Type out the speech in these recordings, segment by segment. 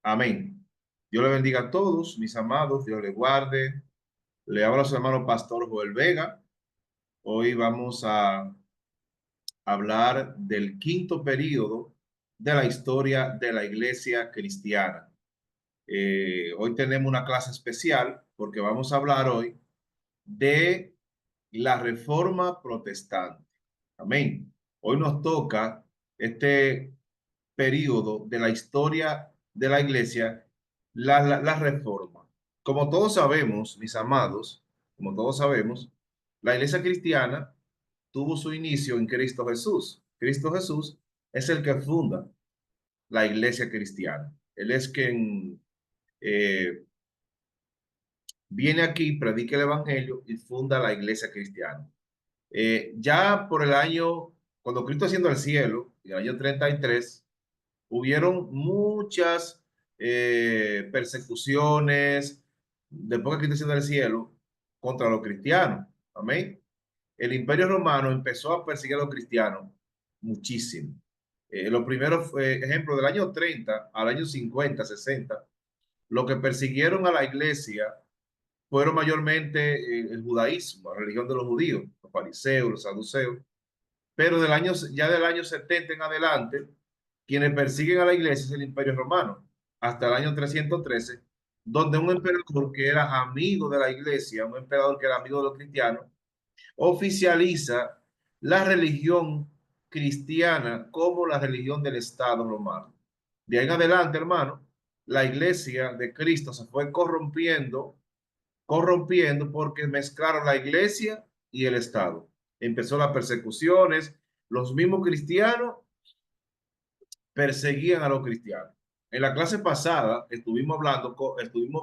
Amén. Dios le bendiga a todos, mis amados, Dios le guarde. Le habla a su hermano Pastor Joel Vega. Hoy vamos a hablar del quinto período de la historia de la iglesia cristiana. Hoy tenemos una clase especial porque vamos a hablar hoy de la reforma protestante. Amén. Hoy nos toca este periodo de la historia de la iglesia, la reforma. Como todos sabemos, mis amados, como todos sabemos, la iglesia cristiana tuvo su inicio en Cristo Jesús. Cristo Jesús es el que funda la iglesia cristiana. Él es quien eh, viene aquí, predica el evangelio y funda la iglesia cristiana. Ya por el año, cuando Cristo ascendió al cielo, en el año 33, hubieron muchas persecuciones después que Cristo ascendió al cielo contra los cristianos. Amén. El Imperio Romano empezó a perseguir a los cristianos muchísimo. Lo primero fue, ejemplo, del año 30 al año 50, 60, lo que persiguieron a la iglesia fueron mayormente el judaísmo, la religión de los judíos, los fariseos, los saduceos. Pero ya del año 70 en adelante, quienes persiguen a la iglesia es el Imperio Romano, hasta el año 313, donde un emperador que era amigo de la iglesia, un emperador que era amigo de los cristianos, oficializa la religión cristiana como la religión del Estado romano. De ahí en adelante, hermano, la iglesia de Cristo se fue corrompiendo porque mezclaron la iglesia y el Estado. Empezó las persecuciones, los mismos cristianos perseguían a los cristianos. En la clase pasada estuvimos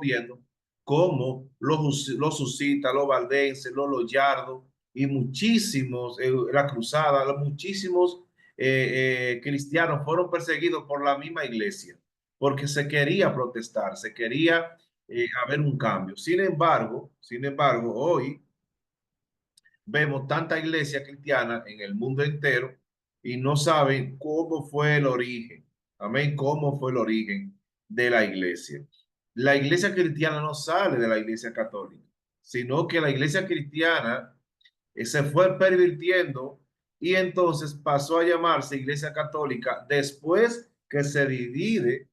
viendo cómo los husitas, los valdenses, los loyardos y muchísimos, la cruzada, muchísimos cristianos fueron perseguidos por la misma iglesia, porque se quería protestar, se quería haber un cambio. Sin embargo, hoy vemos tanta iglesia cristiana en el mundo entero y no saben cómo fue el origen. Amén, cómo fue el origen de la iglesia. La iglesia cristiana no sale de la iglesia católica, sino que la iglesia cristiana se fue pervirtiendo y entonces pasó a llamarse iglesia católica después que se divide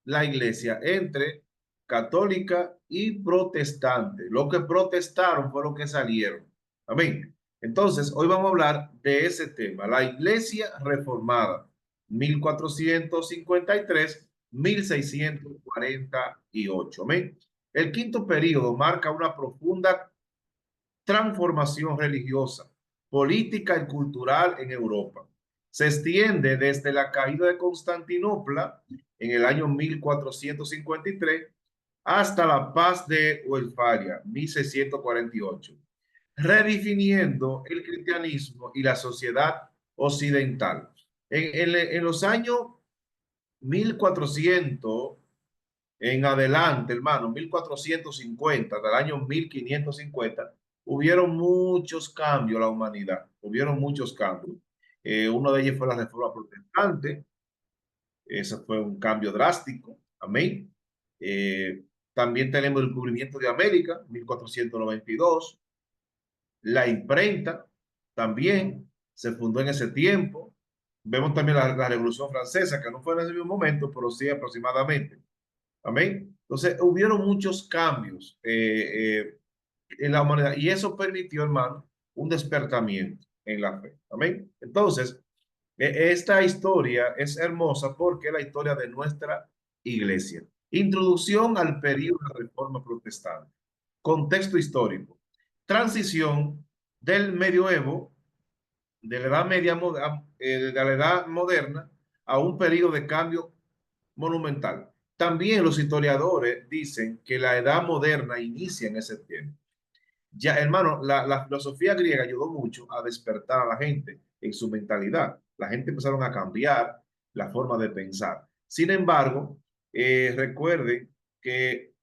la iglesia entre católica y protestante. Lo que protestaron fue lo que salieron. Amén. Entonces, hoy vamos a hablar de ese tema, la iglesia reformada, 1453-1648. Amén. El quinto periodo marca una profunda transformación religiosa, política y cultural en Europa. Se extiende desde la caída de Constantinopla en el año 1453 hasta la paz de Westfalia, 1648, redefiniendo el cristianismo y la sociedad occidental. En los años 1400 en adelante, hermano, 1450, del año 1550, hubieron muchos cambios en la humanidad, hubieron muchos cambios. Uno de ellos fue la reforma protestante, ese fue un cambio drástico, amén. También tenemos el descubrimiento de América, 1492, la imprenta también se fundó en ese tiempo. Vemos también la Revolución Francesa, que no fue en ese mismo momento, pero sí aproximadamente. Amén. Entonces, hubieron muchos cambios en la humanidad y eso permitió, hermano, un despertamiento en la fe. Amén. Entonces, esta historia es hermosa porque es la historia de nuestra iglesia. Introducción al periodo de reforma protestante. Contexto histórico. Transición del medioevo, de la edad media, de la edad moderna, a un periodo de cambio monumental. También los historiadores dicen que la edad moderna inicia en ese tiempo. Ya, hermano, la filosofía griega ayudó mucho a despertar a la gente en su mentalidad. La gente empezaron a cambiar la forma de pensar. Sin embargo, recuerden que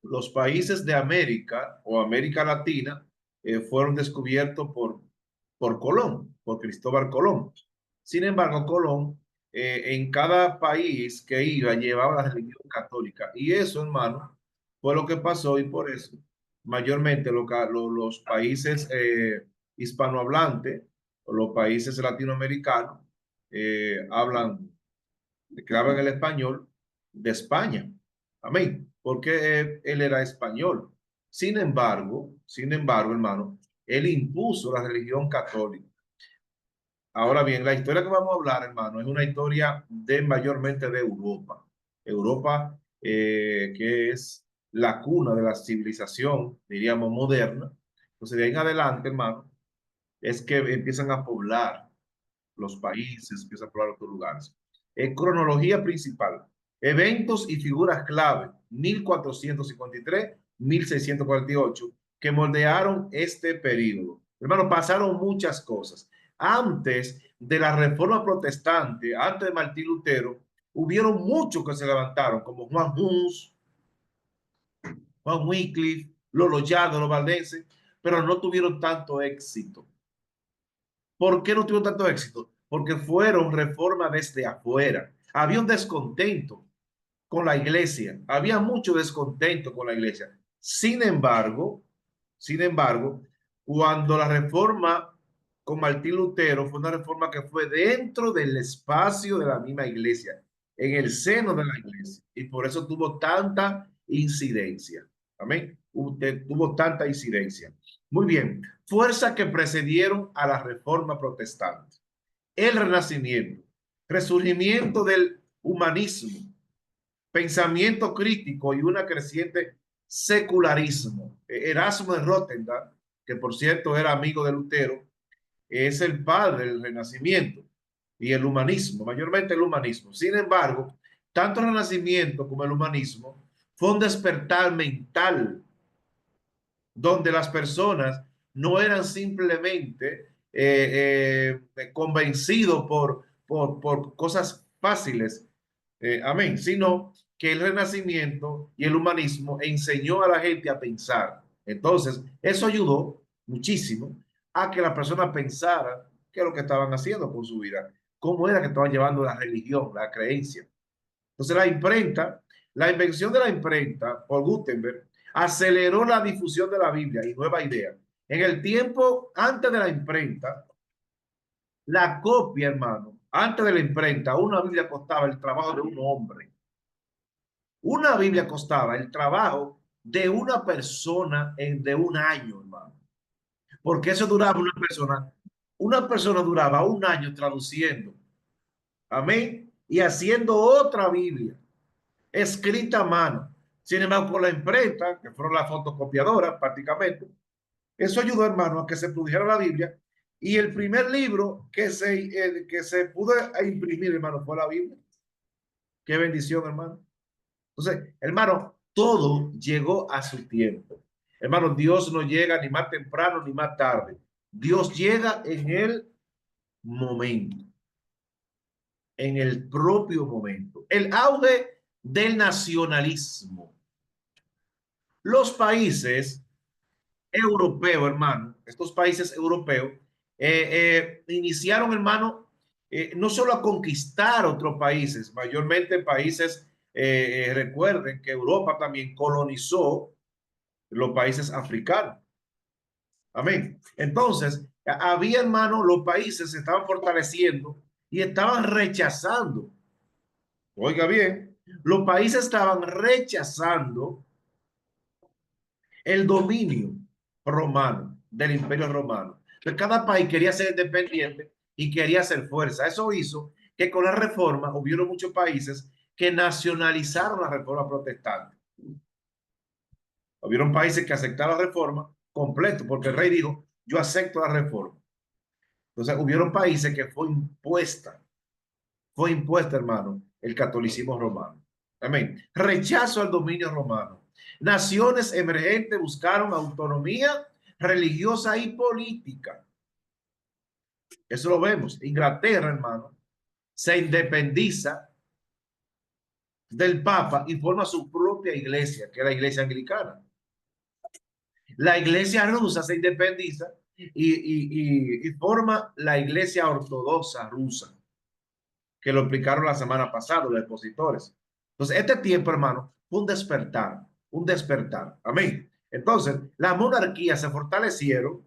los países de América o América Latina fueron descubiertos por Colón, por Cristóbal Colón. Sin embargo, Colón en cada país que iba llevaba la religión católica. Y eso, hermano, fue lo que pasó y por eso mayormente los países hispanohablantes o los países latinoamericanos hablan, que hablan el español de España. Amén. Porque él era español. Sin embargo, hermano, él impuso la religión católica. Ahora bien, la historia que vamos a hablar, hermano, es una historia de mayormente de Europa. Europa, que es la cuna de la civilización, diríamos, moderna. Entonces, de ahí en adelante, hermano, es que empiezan a poblar los países, empiezan a poblar otros lugares. Cronología principal. Eventos y figuras clave, 1453-1648, que moldearon este periodo. Hermano, pasaron muchas cosas. Antes de la reforma protestante, antes de Martín Lutero, hubieron muchos que se levantaron, como Juan Hus, Juan Wycliffe, los Loyanos, los valdenses, pero no tuvieron tanto éxito. ¿Por qué no tuvieron tanto éxito? Porque fueron reformas desde afuera. Había un descontento con la iglesia, había mucho descontento con la iglesia. Sin embargo, cuando la reforma con Martín Lutero fue una reforma que fue dentro del espacio de la misma iglesia, en el seno de la iglesia, y por eso tuvo tanta incidencia. Amén. Usted tuvo tanta incidencia. Muy bien. Fuerzas que precedieron a la reforma protestante. El Renacimiento, resurgimiento del humanismo, pensamiento crítico y una creciente secularismo. Erasmo de Rotterdam, que por cierto era amigo de Lutero, es el padre del Renacimiento y el humanismo, mayormente el humanismo. Sin embargo, tanto el Renacimiento como el humanismo fue un despertar mental donde las personas no eran simplemente convencidos por cosas fáciles, amén, sino que el Renacimiento y el humanismo enseñó a la gente a pensar. Entonces, eso ayudó muchísimo a que las personas pensaran qué es lo que estaban haciendo con su vida, cómo era que estaban llevando la religión, la creencia. Entonces la imprenta, la invención de la imprenta por Gutenberg aceleró la difusión de la Biblia y nueva idea. En el tiempo antes de la imprenta, la copia, hermano, antes de la imprenta, una Biblia costaba el trabajo de un hombre. Una Biblia costaba el trabajo de una persona de un año, hermano. Porque eso duraba una persona duraba un año traduciendo, amén, y haciendo otra Biblia escrita a mano. Sin embargo, por la imprenta, que fueron las fotocopiadoras prácticamente, eso ayudó, hermano, a que se produjera la Biblia. Y el primer libro que se pudo imprimir, hermano, fue la Biblia. Qué bendición, hermano. Entonces, hermano, todo llegó a su tiempo. Hermano, Dios no llega ni más temprano ni más tarde. Dios llega en el momento, en el propio momento. El auge del nacionalismo. Los países europeos, hermano, estos países europeos, iniciaron, hermano, no solo a conquistar otros países, mayormente países, recuerden que Europa también colonizó los países africanos. Amén. Entonces, había, hermano, los países se estaban fortaleciendo y estaban rechazando, oiga bien, los países estaban rechazando el dominio romano, del imperio romano. Entonces, cada país quería ser independiente y quería hacer fuerza. Eso hizo que con la reforma hubieron muchos países que nacionalizaron la reforma protestante. Hubieron países que aceptaron la reforma completo, porque el rey dijo, yo acepto la reforma. Entonces, hubieron países que fue impuesta, hermano, el catolicismo romano. Amén. Rechazo al dominio romano. Naciones emergentes buscaron autonomía religiosa y política. Eso lo vemos. Inglaterra, hermano, se independiza del Papa y forma su propia iglesia, que es la iglesia anglicana. La iglesia rusa se independiza y forma la iglesia ortodoxa rusa. que lo explicaron la semana pasada los expositores. Entonces, este tiempo, hermano, fue un despertar, un despertar. Amén. Entonces, las monarquías se fortalecieron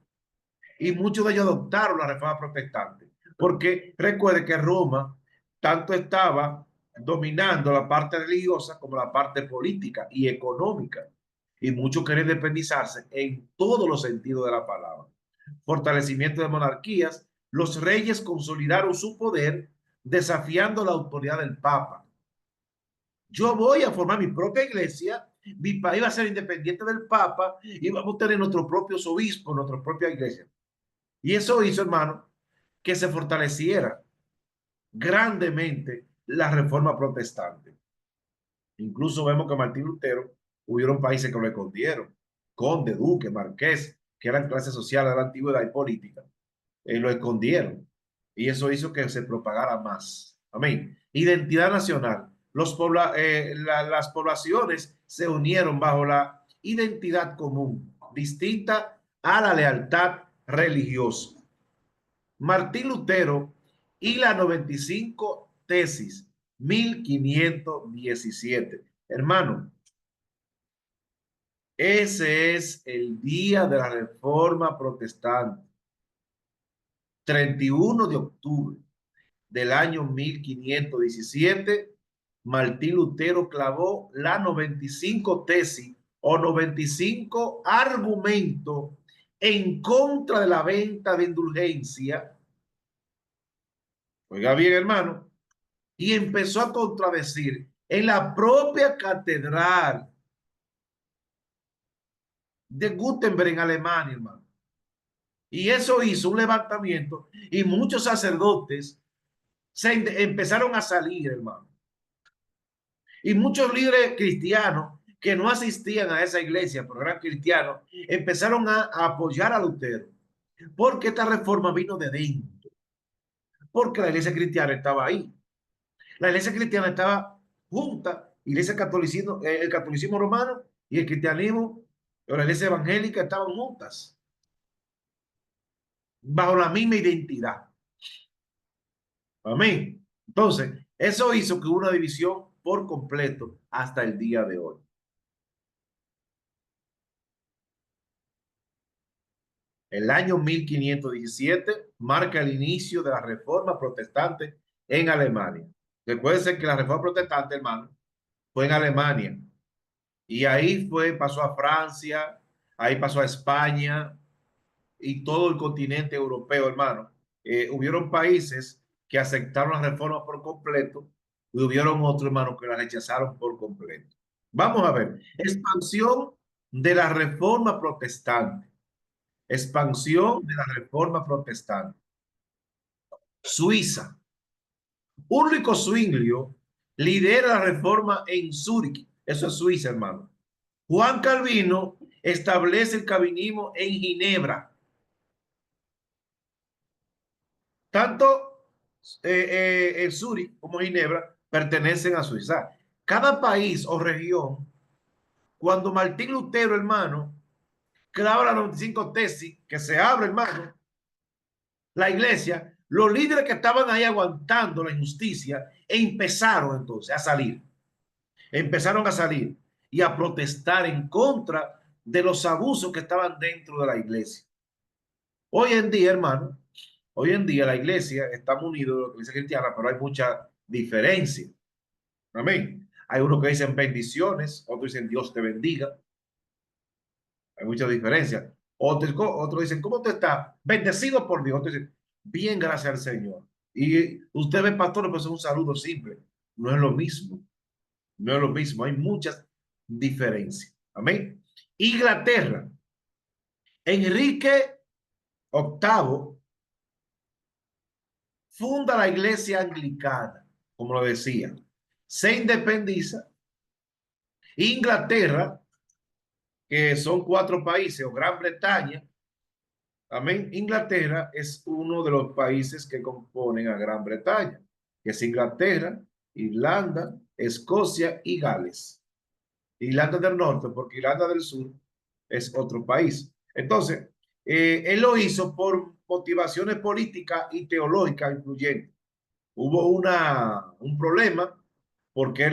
y muchos de ellos adoptaron la reforma protestante. Porque recuerde que Roma tanto estaba dominando la parte religiosa como la parte política y económica. Y muchos querían independizarse en todos los sentidos de la palabra. Fortalecimiento de monarquías, los reyes consolidaron su poder desafiando la autoridad del Papa. Yo voy a formar mi propia iglesia, mi país va a ser independiente del Papa y vamos a tener nuestros propios obispos, nuestra propia iglesia. Y eso hizo, hermano, que se fortaleciera grandemente la reforma protestante. Incluso vemos que Martín Lutero hubieron países que lo escondieron. Conde, duque, marqués, que eran clases sociales de la antigüedad y política, lo escondieron. Y eso hizo que se propagara más. Amén. Identidad nacional. Las poblaciones se unieron bajo la identidad común, distinta a la lealtad religiosa. Martín Lutero y la 95 tesis, 1517. Hermano, ese es el día de la Reforma Protestante, 31 de octubre del año 1517. Martín Lutero clavó la 95 tesis o 95 argumentos en contra de la venta de indulgencia. Oiga bien, hermano, y empezó a contradecir en la propia catedral de Gutenberg en Alemania, hermano. Y eso hizo un levantamiento y muchos sacerdotes empezaron a salir, hermano. Y muchos líderes cristianos que no asistían a esa iglesia, pero eran cristianos, empezaron a apoyar a Lutero. Porque esta reforma vino de dentro. Porque la iglesia cristiana estaba ahí. La iglesia cristiana estaba junta, iglesia catolicismo, el catolicismo romano y el cristianismo, o la iglesia evangélica estaban juntas, bajo la misma identidad. Amén. Entonces, eso hizo que hubo una división por completo hasta el día de hoy. El año 1517 marca el inicio de la reforma protestante en Alemania. Recuerden que la reforma protestante, hermano, fue en Alemania. Y ahí pasó a Francia, ahí pasó a España y todo el continente europeo, hermano. Hubieron países que aceptaron la reforma por completo y hubieron otros, hermano, que la rechazaron por completo. Vamos a ver, expansión de la reforma protestante. Expansión de la reforma protestante. Suiza. Ulrico Zwinglio lidera la reforma en Zúrich. Eso es Suiza, hermano. Juan Calvino establece el calvinismo en Ginebra. Tanto Zúrich como Ginebra pertenecen a Suiza. Cada país o región, cuando Martín Lutero, hermano, clava la 95 tesis, que se abre, hermano, la iglesia, los líderes que estaban ahí aguantando la injusticia empezaron entonces a salir. Empezaron a salir y a protestar en contra de los abusos que estaban dentro de la iglesia. Hoy en día, hermano, hoy en día la iglesia está unida a la iglesia cristiana, pero hay mucha diferencia. Amén. Hay unos que dicen bendiciones, otros dicen Dios te bendiga. Hay mucha diferencia. Otros dicen, ¿cómo te está? Bendecido por Dios. Otros dicen, bien, gracias al Señor. Y usted ve, pastor, pues es un saludo simple. No es lo mismo. No es lo mismo. Hay muchas diferencias. Amén. Inglaterra. Enrique VIII funda la iglesia anglicana, como lo decía. Se independiza. Inglaterra, que son 4 países, o Gran Bretaña. Amén. Inglaterra es uno de los países que componen a Gran Bretaña, que es Inglaterra, Irlanda, Escocia y Gales. Irlanda del Norte, porque Irlanda del Sur es otro país. Entonces, él lo hizo por motivaciones políticas y teológicas influyentes. hubo un problema porque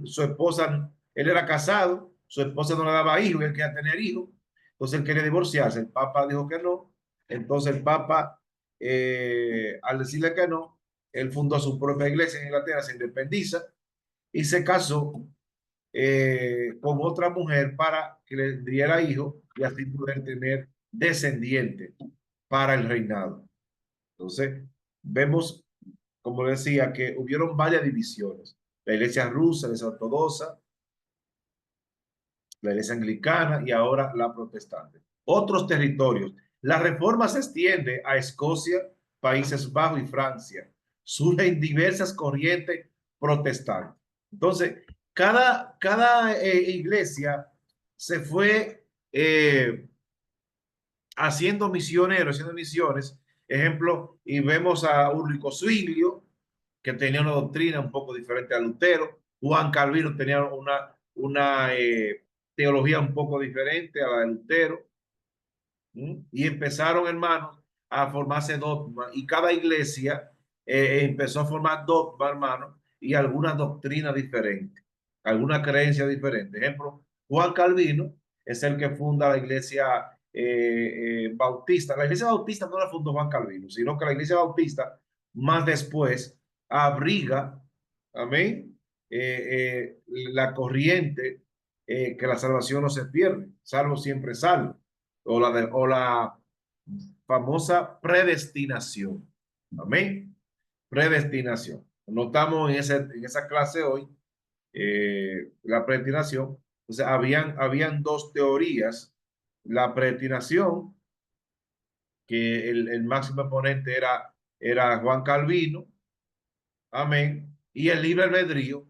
su esposa, él era casado, su esposa no le daba hijos, él quería tener hijos, entonces él quería divorciarse, el Papa dijo que no, entonces el Papa, al decirle que no, él fundó su propia iglesia en Inglaterra, se independiza y se casó con otra mujer para que le diera hijos y así poder tener descendientes para el reinado. Entonces, vemos, como decía, que hubieron varias divisiones. La iglesia rusa, la iglesia ortodoxa, la iglesia anglicana y ahora la protestante. Otros territorios. La reforma se extiende a Escocia, Países Bajos y Francia. Surgen diversas corrientes protestantes. Entonces, cada iglesia se fue haciendo misiones. Ejemplo, y vemos a Ulrico Zwinglio, que tenía una doctrina un poco diferente a Lutero. Juan Calvino tenía una teología un poco diferente a la de Lutero. Y empezaron, hermanos, a formarse dogmas. Y cada iglesia empezó a formar dogmas, hermanos, y algunas doctrinas diferentes, alguna creencia diferente. Ejemplo, Juan Calvino es el que funda la iglesia bautista. La iglesia bautista no la fundó Juan Calvino, sino que la iglesia bautista más después abriga, amén, la corriente que la salvación no se pierde, salvo siempre salvo o la famosa predestinación. Amén. Predestinación. Notamos en esa clase hoy la predestinación. O sea, habían dos teorías. La predestinación, que el máximo exponente era Juan Calvino. Amén. Y el libre albedrío,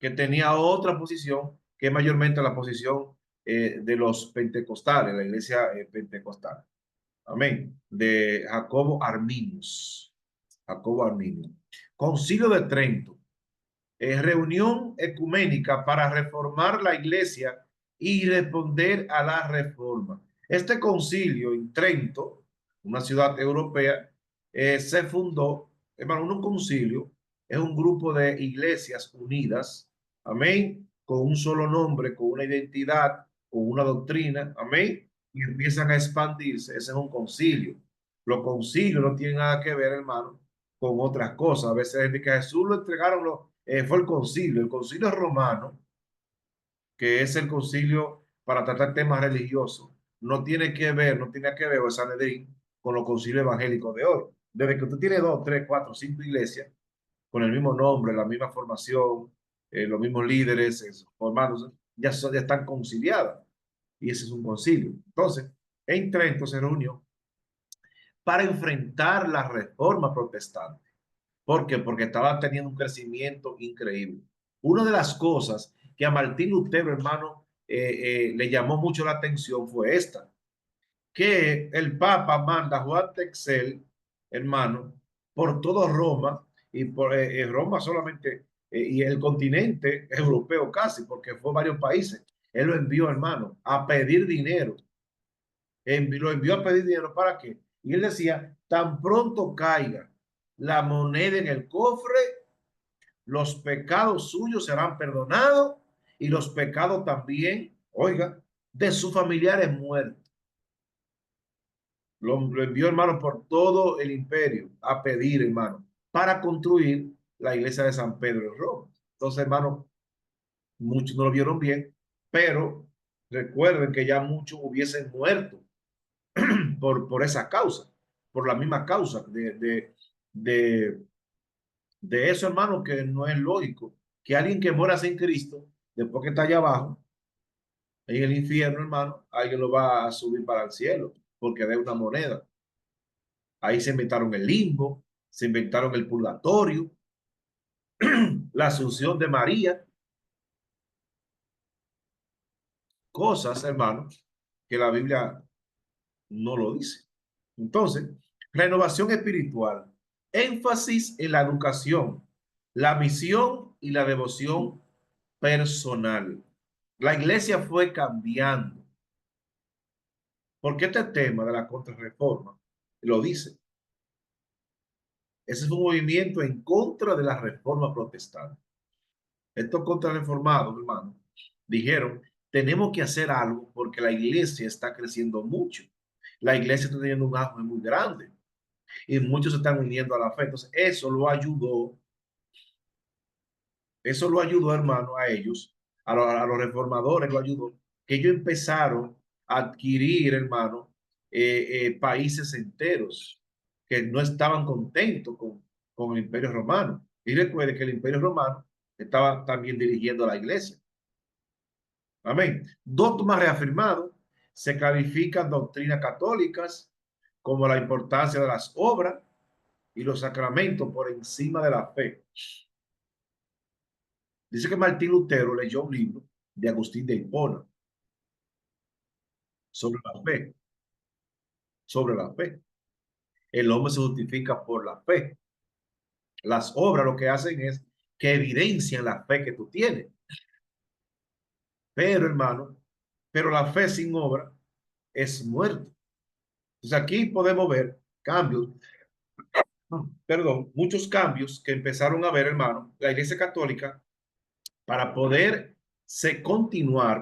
que tenía otra posición, que es mayormente la posición de los pentecostales, la iglesia pentecostal. Amén. De Jacobo Arminius. Jacobo Arminius. Concilio de Trento. Reunión ecuménica para reformar la iglesia y responder a la reforma. Este concilio en Trento, una ciudad europea, se fundó, hermano, un concilio es un grupo de iglesias unidas, amén, con un solo nombre, con una identidad, con una doctrina, amén, y empiezan a expandirse. Ese es un concilio. Los concilios no tienen nada que ver, hermano, con otras cosas. A veces desde que a Jesús lo entregaron, fue el concilio romano, que es el concilio para tratar temas religiosos. No tiene que ver el Sanedrín con los concilios evangélicos de hoy. Desde que usted tiene dos, tres, cuatro, cinco iglesias con el mismo nombre, la misma formación, los mismos líderes formándose, ya están conciliadas. Y ese es un concilio. Entonces, en Trento se reunió para enfrentar la reforma protestante. ¿Por qué? Porque estaba teniendo un crecimiento increíble. Una de las cosas que a Martín Lutero, hermano, le llamó mucho la atención fue esta, que el Papa manda a Juan Texel, hermano, por todo Roma, y por Roma solamente, y el continente europeo casi, porque fue varios países. Él lo envió, hermano, a pedir dinero. Lo envió a pedir dinero, ¿para qué? Y él decía, tan pronto caiga la moneda en el cofre, los pecados suyos serán perdonados y los pecados también, oiga, de sus familiares muertos. Lo envió, hermano, por todo el imperio a pedir, hermano, para construir la iglesia de San Pedro en Roma. Entonces, hermano, muchos no lo vieron bien, pero recuerden que ya muchos hubiesen muerto por esa causa, por la misma causa de, de eso, hermano, que no es lógico que alguien que muera sin Cristo, después que está allá abajo, en el infierno, hermano, alguien lo va a subir para el cielo, porque de una moneda. Ahí se inventaron el limbo, se inventaron el purgatorio, la asunción de María, cosas, hermano, que la Biblia no lo dice. Entonces, renovación espiritual, énfasis en la educación, la misión y la devoción personal. La iglesia fue cambiando, porque este tema de la contrarreforma lo dice. Ese fue un movimiento en contra de la reforma protestante. Estos contrarreformados, hermano, dijeron, tenemos que hacer algo porque la iglesia está creciendo mucho. La iglesia está teniendo un auge muy grande y muchos se están uniendo a la fe. Entonces, eso lo ayudó, hermano, a ellos, a los reformadores lo ayudó, que ellos empezaron a adquirir, hermano, países enteros que no estaban contentos con el Imperio Romano. Y recuerde que el Imperio Romano estaba también dirigiendo a la iglesia. Amén. Dogma reafirmado, se clarifican doctrinas católicas como la importancia de las obras y los sacramentos por encima de la fe. Dice que Martín Lutero leyó un libro de Agustín de Hipona sobre la fe, sobre la fe. El hombre se justifica por la fe. Las obras lo que hacen es que evidencian la fe que tú tienes. Pero, hermano, pero la fe sin obra es muerto. Entonces aquí podemos ver cambios, perdón, muchos cambios que empezaron a ver, hermano, la Iglesia Católica para poder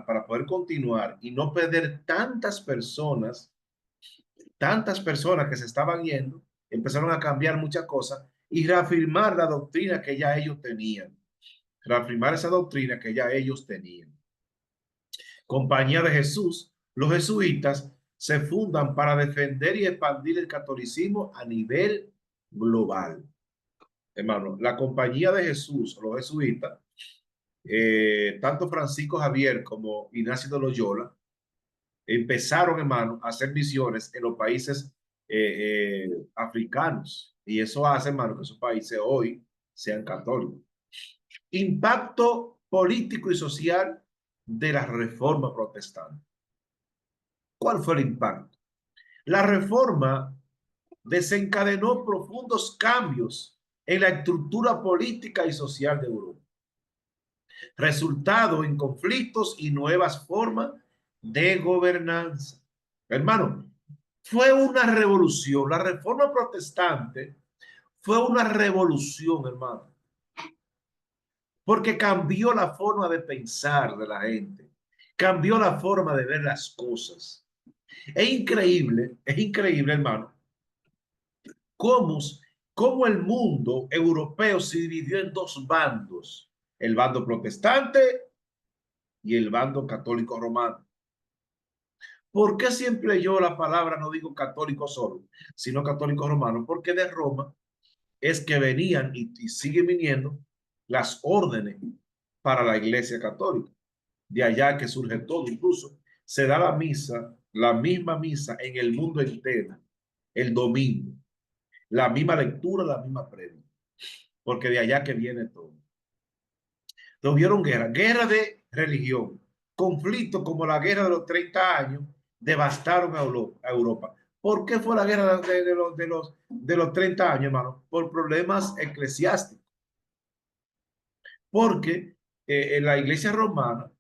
para poder continuar y no perder tantas personas que se estaban yendo, empezaron a cambiar muchas cosas y reafirmar la doctrina que ya ellos tenían, reafirmar esa doctrina que ya ellos tenían. Compañía de Jesús, los jesuitas se fundan para defender y expandir el catolicismo a nivel global. Hermano, la Compañía de Jesús, los jesuitas, tanto Francisco Javier como Ignacio de Loyola, empezaron, hermano, a hacer misiones en los países africanos. Y eso hace, hermano, que esos países hoy sean católicos. Impacto político y social de la reforma protestante. ¿Cuál fue el impacto? La reforma desencadenó profundos cambios en la estructura política y social de Europa, resultado en conflictos y nuevas formas de gobernanza. Hermano, fue una revolución. La reforma protestante fue una revolución, hermano, porque cambió la forma de pensar de la gente, cambió la forma de ver las cosas. Es increíble, hermano, cómo, cómo el mundo europeo se dividió en dos bandos, el bando protestante y el bando católico romano. ¿Por qué siempre yo la palabra no digo católico solo, sino católico romano? Porque de Roma es que venían y siguen viniendo las órdenes para la Iglesia Católica. De allá que surge todo, incluso se da la misa, la misma misa en el mundo entero, el domingo, la misma lectura, la misma predica, porque de allá que viene todo. Tuvieron guerra, guerra de religión, conflictos como la guerra de los 30 años devastaron a Europa. ¿Por qué fue la guerra de los 30 años, hermano? Por problemas eclesiásticos. Porque en la iglesia romana,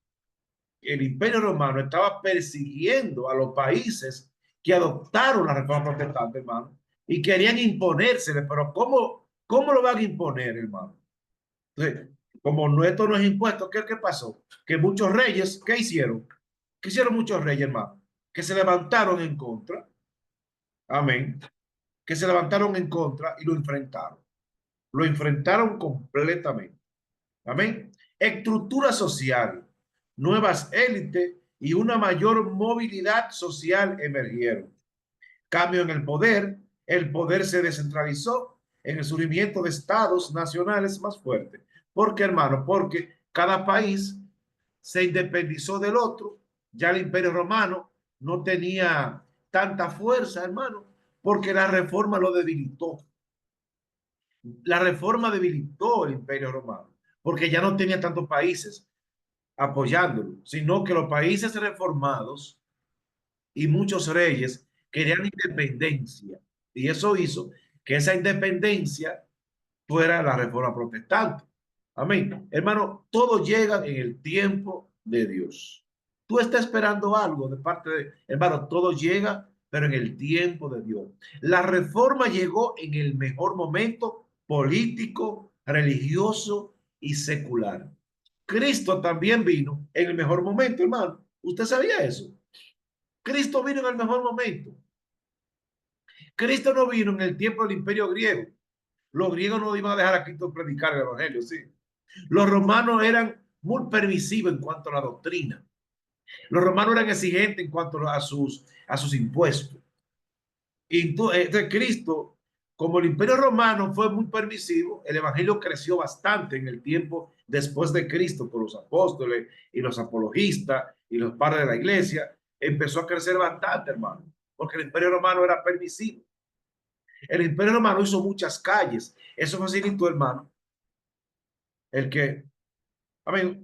el imperio romano estaba persiguiendo a los países que adoptaron la reforma protestante, hermano, y querían imponérsele, pero ¿cómo lo van a imponer, hermano? Entonces, como esto no es impuesto, ¿qué pasó? Que muchos reyes, ¿qué hicieron? ¿Qué hicieron muchos reyes, hermano? Que se levantaron en contra, amén, que se levantaron en contra y lo enfrentaron completamente, amén. Estructura social, nuevas élites y una mayor movilidad social emergieron. Cambio en el poder se descentralizó en el surgimiento de estados nacionales más fuertes. ¿Por qué, hermano? Porque cada país se independizó del otro. Ya el Imperio Romano no tenía tanta fuerza, hermano, porque la reforma lo debilitó. La reforma debilitó el Imperio Romano, porque ya no tenía tantos países apoyándolo, sino que los países reformados y muchos reyes querían independencia. Y eso hizo que esa independencia fuera la reforma protestante. Amén. Hermano, todo llega en el tiempo de Dios. Tú estás esperando algo de parte de, hermano, todo llega pero en el tiempo de Dios. La reforma llegó en el mejor momento político, religioso y secular. Cristo también vino en el mejor momento, hermano. ¿Usted sabía eso? Cristo vino en el mejor momento. Cristo no vino en el tiempo del imperio griego. Los griegos no iban a dejar a Cristo predicar el evangelio, sí. Los romanos eran muy permisivos en cuanto a la doctrina. Los romanos eran exigentes en cuanto a sus impuestos. Y entonces Cristo, como el imperio romano fue muy permisivo, el evangelio creció bastante en el tiempo después de Cristo por los apóstoles y los apologistas y los padres de la iglesia. Empezó a crecer bastante, hermano, porque el imperio romano era permisivo. El imperio romano hizo muchas calles. Eso facilitó, hermano, el que, a ver,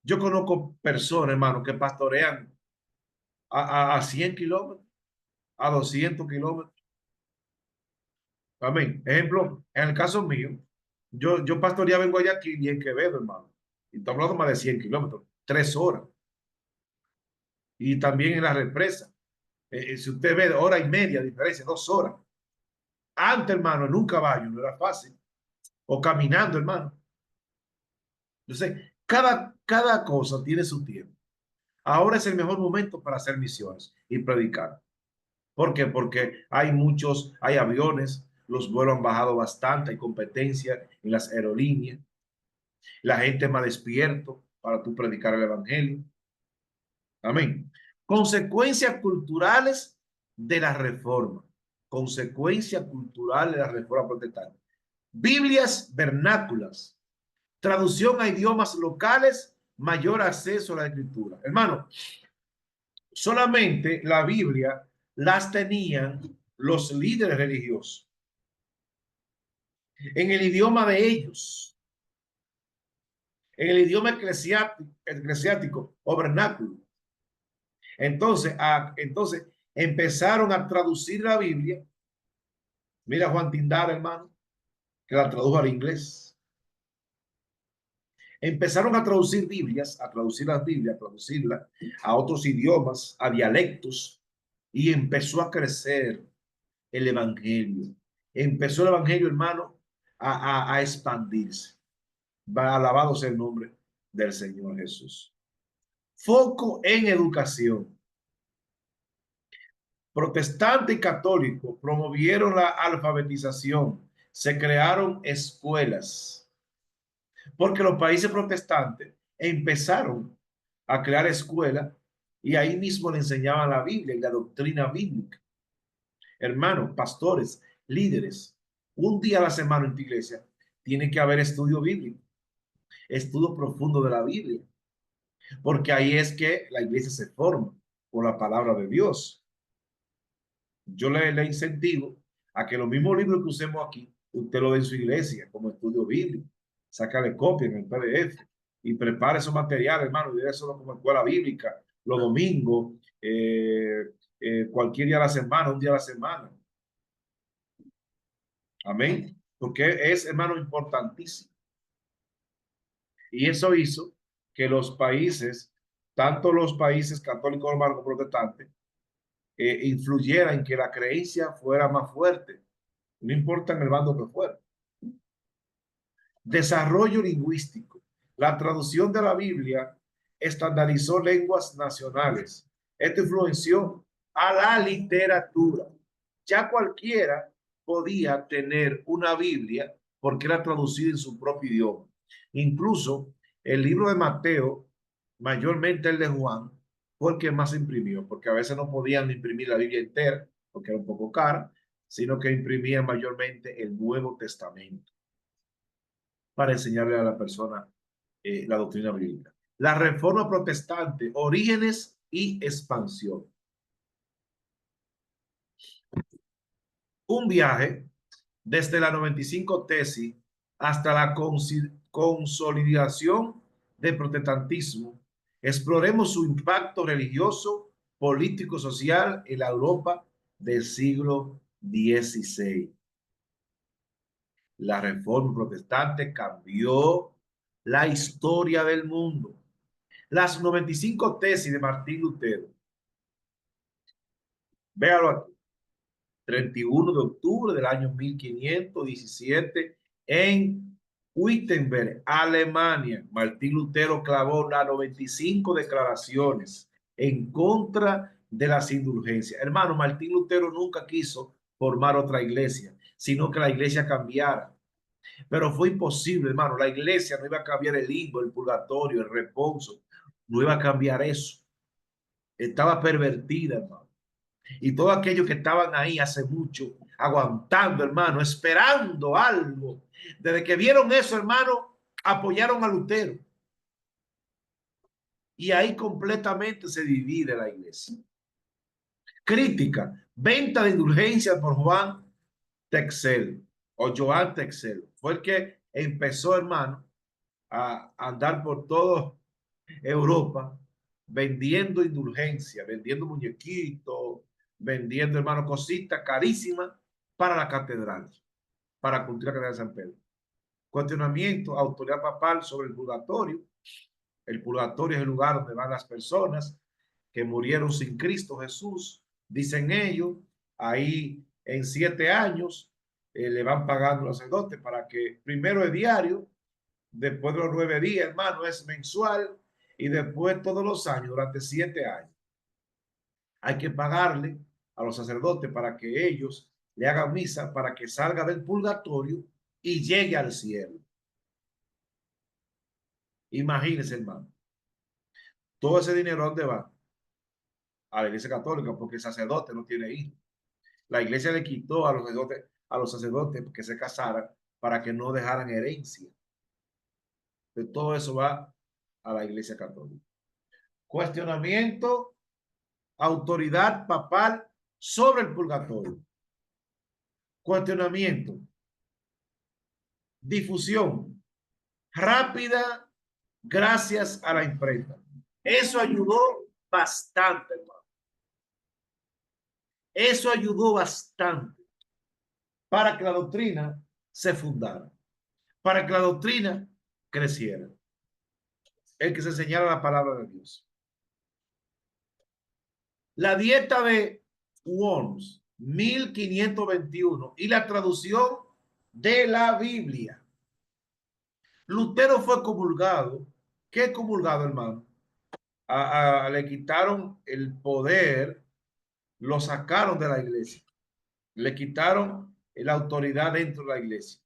yo conozco personas, hermano, que pastorean a 100 kilómetros, a 200 kilómetros. Amén. Ejemplo, en el caso mío, yo pastoreaba en Guayaquil y en Quevedo, hermano. Y estamos hablando más de 100 kilómetros, 3 horas. Y también en la represa. Si usted ve, hora y media diferencia, 2 horas. Antes, hermano, en un caballo no era fácil. O caminando, hermano. Entonces, cada cosa tiene su tiempo. Ahora es el mejor momento para hacer misiones y predicar. ¿Por qué? Porque hay aviones, los vuelos han bajado bastante, hay competencia en las aerolíneas, la gente es más despierto para tú predicar el evangelio. Amén. Consecuencias culturales de la reforma. Consecuencias culturales de la reforma protestante. Biblias vernáculas. Traducción a idiomas locales, mayor acceso a la escritura. Hermano, solamente la Biblia las tenían los líderes religiosos en el idioma de ellos, en el idioma eclesiástico o vernáculo. Entonces empezaron a traducir la Biblia. Mira Juan Tindar, hermano, que la tradujo al inglés. Empezaron a traducir Biblias, a traducir las Biblias, a traducirlas a otros idiomas, a dialectos, y empezó a crecer el evangelio. Empezó el evangelio, hermano, a expandirse. Va alabado sea el nombre del Señor Jesús. Foco en educación. Protestante y católico promovieron la alfabetización. Se crearon escuelas. Porque los países protestantes empezaron a crear escuelas y ahí mismo le enseñaban la Biblia y la doctrina bíblica. Hermanos, pastores, líderes, un día a la semana en tu iglesia tiene que haber estudio bíblico, estudio profundo de la Biblia, porque ahí es que la iglesia se forma por la palabra de Dios. Yo le incentivo a que los mismos libros que usemos aquí, usted lo dé en su iglesia como estudio bíblico. Sácale copia en el PDF y prepare esos materiales, hermano, y déjelo como escuela bíblica, los domingos, cualquier día a la semana, un día a la semana. Amén. Porque es, hermano, importantísimo. Y eso hizo que los países, tanto los países católicos romanos como protestantes, influyera en que la creencia fuera más fuerte, no importa en el bando que fuera. Desarrollo lingüístico. La traducción de la Biblia estandarizó lenguas nacionales. Esto influenció a la literatura. Ya cualquiera podía tener una Biblia porque era traducida en su propio idioma. Incluso el libro de Mateo, mayormente el de Juan, fue el que más se imprimió, porque a veces no podían imprimir la Biblia entera, porque era un poco cara, sino que imprimían mayormente el Nuevo Testamento para enseñarle a la persona la doctrina bíblica. La reforma protestante, orígenes y expansión. Un viaje desde la 95 tesis hasta la consolidación del protestantismo. Exploremos su impacto religioso, político, social en la Europa del siglo XVI. La reforma protestante cambió la historia del mundo. Las 95 tesis de Martín Lutero Véalo aquí. 31 de octubre del año 1517 en Wittenberg, Alemania. Martín Lutero clavó las 95 declaraciones en contra de las indulgencias. Hermano, Martín Lutero nunca quiso formar otra iglesia, sino que la iglesia cambiara. Pero fue imposible, hermano. La iglesia no iba a cambiar el limbo, el purgatorio, el reposo. No iba a cambiar eso. Estaba pervertida, hermano. Y todos aquellos que estaban ahí hace mucho, aguantando, hermano, esperando algo. Desde que vieron eso, hermano, apoyaron a Lutero. Y ahí completamente se divide la iglesia. Crítica, venta de indulgencias por Juan Texel o Joan Texel. Fue el que empezó, hermano, a andar por toda Europa vendiendo indulgencia, vendiendo muñequitos, vendiendo, hermano, cositas carísimas para la catedral, para cumplir la catedral de San Pedro. Cuestionamiento, autoridad papal sobre el purgatorio. El purgatorio es el lugar donde van las personas que murieron sin Cristo Jesús, dicen ellos. Ahí en 7 años le van pagando los sacerdotes para que primero es diario, después de los 9 días, hermano, es mensual, y después todos los años, durante 7 años. Hay que pagarle a los sacerdotes para que ellos le hagan misa, para que salga del purgatorio y llegue al cielo. Imagínense, hermano. Todo ese dinero, ¿dónde va? A la iglesia católica, porque el sacerdote no tiene hijos. La iglesia le quitó a los sacerdotes que se casaran para que no dejaran herencia. De todo eso va a la iglesia católica. Cuestionamiento, autoridad papal sobre el purgatorio. Cuestionamiento, difusión rápida gracias a la imprenta. Eso ayudó bastante, hermano. Eso ayudó bastante para que la doctrina se fundara, para que la doctrina creciera. El que se enseñara la palabra de Dios. La dieta de Worms, 1521, y la traducción de la Biblia. Lutero fue comulgado. ¿Qué comulgado, hermano? Le quitaron el poder, lo sacaron de la iglesia, le quitaron la autoridad dentro de la iglesia.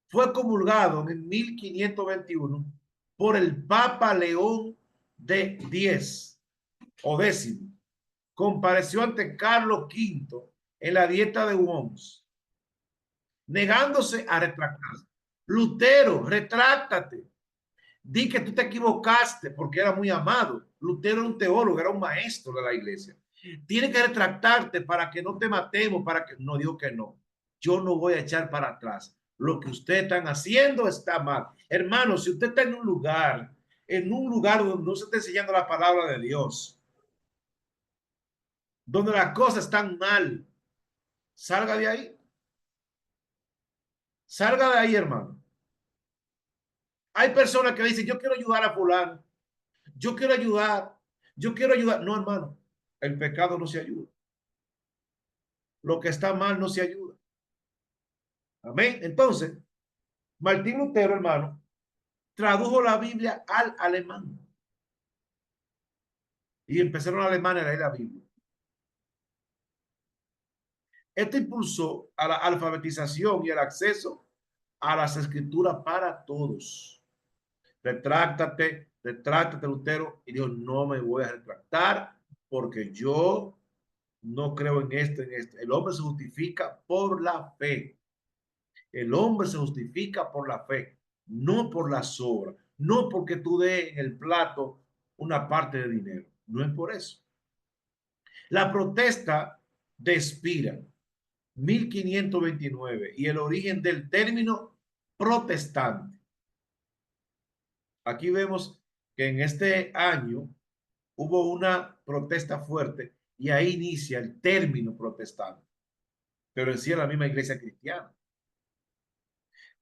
Fue comulgado en 1521 por el Papa León X o décimo. Compareció ante Carlos V en la dieta de Worms, negándose a retractarse. Lutero, retráctate. Di que tú te equivocaste porque era muy amado. Lutero era un teólogo, era un maestro de la iglesia. Tienes que retractarte para que no te matemos, para que no, digo que no. Yo no voy a echar para atrás. Lo que ustedes están haciendo está mal. Hermano, si usted está en un lugar donde no se está enseñando la palabra de Dios, donde las cosas están mal, salga de ahí. Salga de ahí, hermano. Hay personas que dicen, yo quiero ayudar a fulano, yo quiero ayudar, yo quiero ayudar. No, hermano, el pecado no se ayuda. Lo que está mal no se ayuda. Amén. Entonces, Martín Lutero, hermano, tradujo la Biblia al alemán. Y empezaron los alemanes a leer la Biblia. Esto impulsó a la alfabetización y el acceso a las escrituras para todos. Retráctate, retráctate, Lutero. Y dijo, no me voy a retractar porque yo no creo en esto, en esto. El hombre se justifica por la fe. El hombre se justifica por la fe, no por las obras, no porque tú des en el plato una parte de dinero. No es por eso. La protesta de Spira, 1529, y el origen del término protestante. Aquí vemos que en este año hubo una protesta fuerte y ahí inicia el término protestante, pero en sí es la misma iglesia cristiana.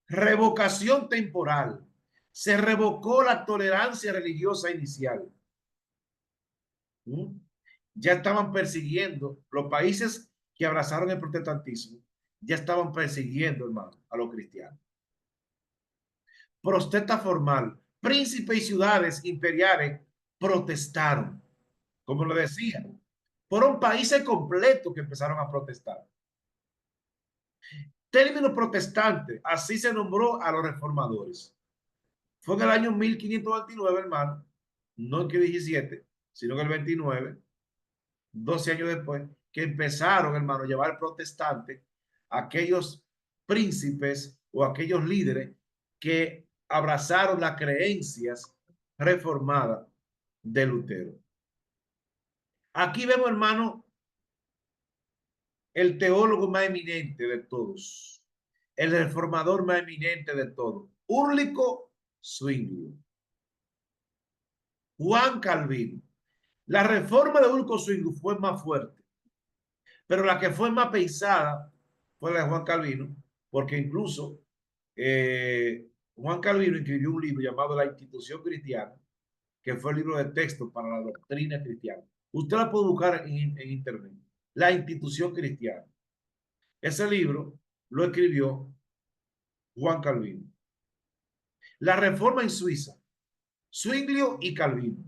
Revocación temporal. Se revocó la tolerancia religiosa inicial. ya estaban persiguiendo los países que abrazaron el protestantismo, ya estaban persiguiendo, hermano, a los cristianos. Protesta formal. Príncipes y ciudades imperiales protestaron, como lo decía. Fueron países completos que empezaron a protestar. Término protestante, así se nombró a los reformadores. Fue en el año 1529, hermano, no en que 17, sino en el 29, 12 años después, que empezaron, hermano, a llevar protestante a aquellos príncipes o aquellos líderes que abrazaron las creencias reformadas de Lutero. Aquí vemos, hermano, el teólogo más eminente de todos, el reformador más eminente de todos, Ulrico Zwingli, Juan Calvino. La reforma de Ulrico Zwingli fue más fuerte, pero la que fue más pesada fue la de Juan Calvino, porque incluso Juan Calvino escribió un libro llamado La Institución Cristiana, que fue el libro de texto para la doctrina cristiana. Usted la puede buscar en internet. La Institución Cristiana. Ese libro lo escribió Juan Calvino. La reforma en Suiza, Zwinglio y Calvino.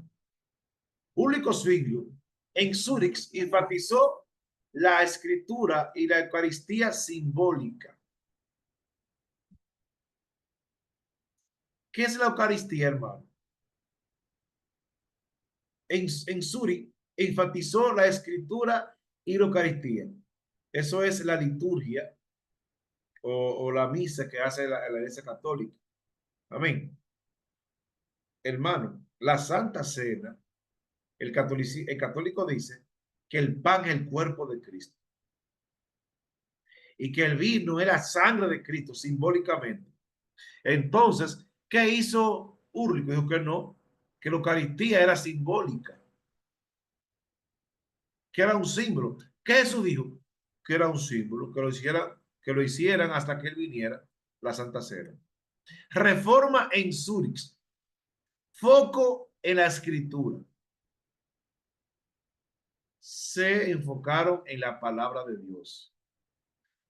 Ulrico Zwinglio en Zúrich enfatizó la escritura y la Eucaristía simbólica. ¿Qué es la Eucaristía, hermano? En Zúrich enfatizó la escritura y la Eucaristía. Eso es la liturgia o la misa que hace la Iglesia Católica. Amén. Hermano, la Santa Cena, el católico dice que el pan es el cuerpo de Cristo y que el vino es la sangre de Cristo simbólicamente. Entonces, ¿qué hizo Ulrico? Dijo que no, que la Eucaristía era simbólica, que era un símbolo. ¿Qué Jesús dijo? Que era un símbolo, que lo hicieran hasta que él viniera, la Santa Cena. Reforma en Zúrich. Foco en la escritura. Se enfocaron en la palabra de Dios.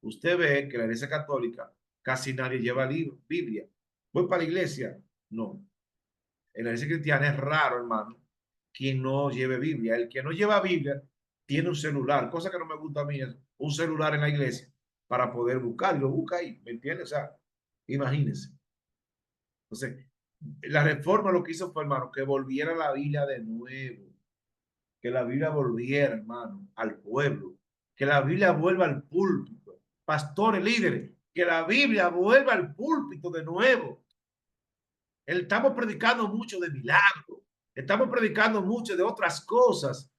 Usted ve que la Iglesia Católica casi nadie lleva Biblia. ¿Voy para la iglesia? No. En la Iglesia Cristiana es raro, hermano, quien no lleve Biblia. El que no lleva Biblia tiene un celular, cosa que no me gusta a mí, es un celular en la iglesia para poder buscar y lo busca ahí, ¿me entiendes? O sea, imagínense. Entonces, la reforma lo que hizo fue, hermano, que volviera la Biblia de nuevo, que la Biblia volviera, hermano, al pueblo, que la Biblia vuelva al púlpito, pastores, líderes, que la Biblia vuelva al púlpito de nuevo. Estamos predicando mucho de milagros, estamos predicando mucho de otras cosas.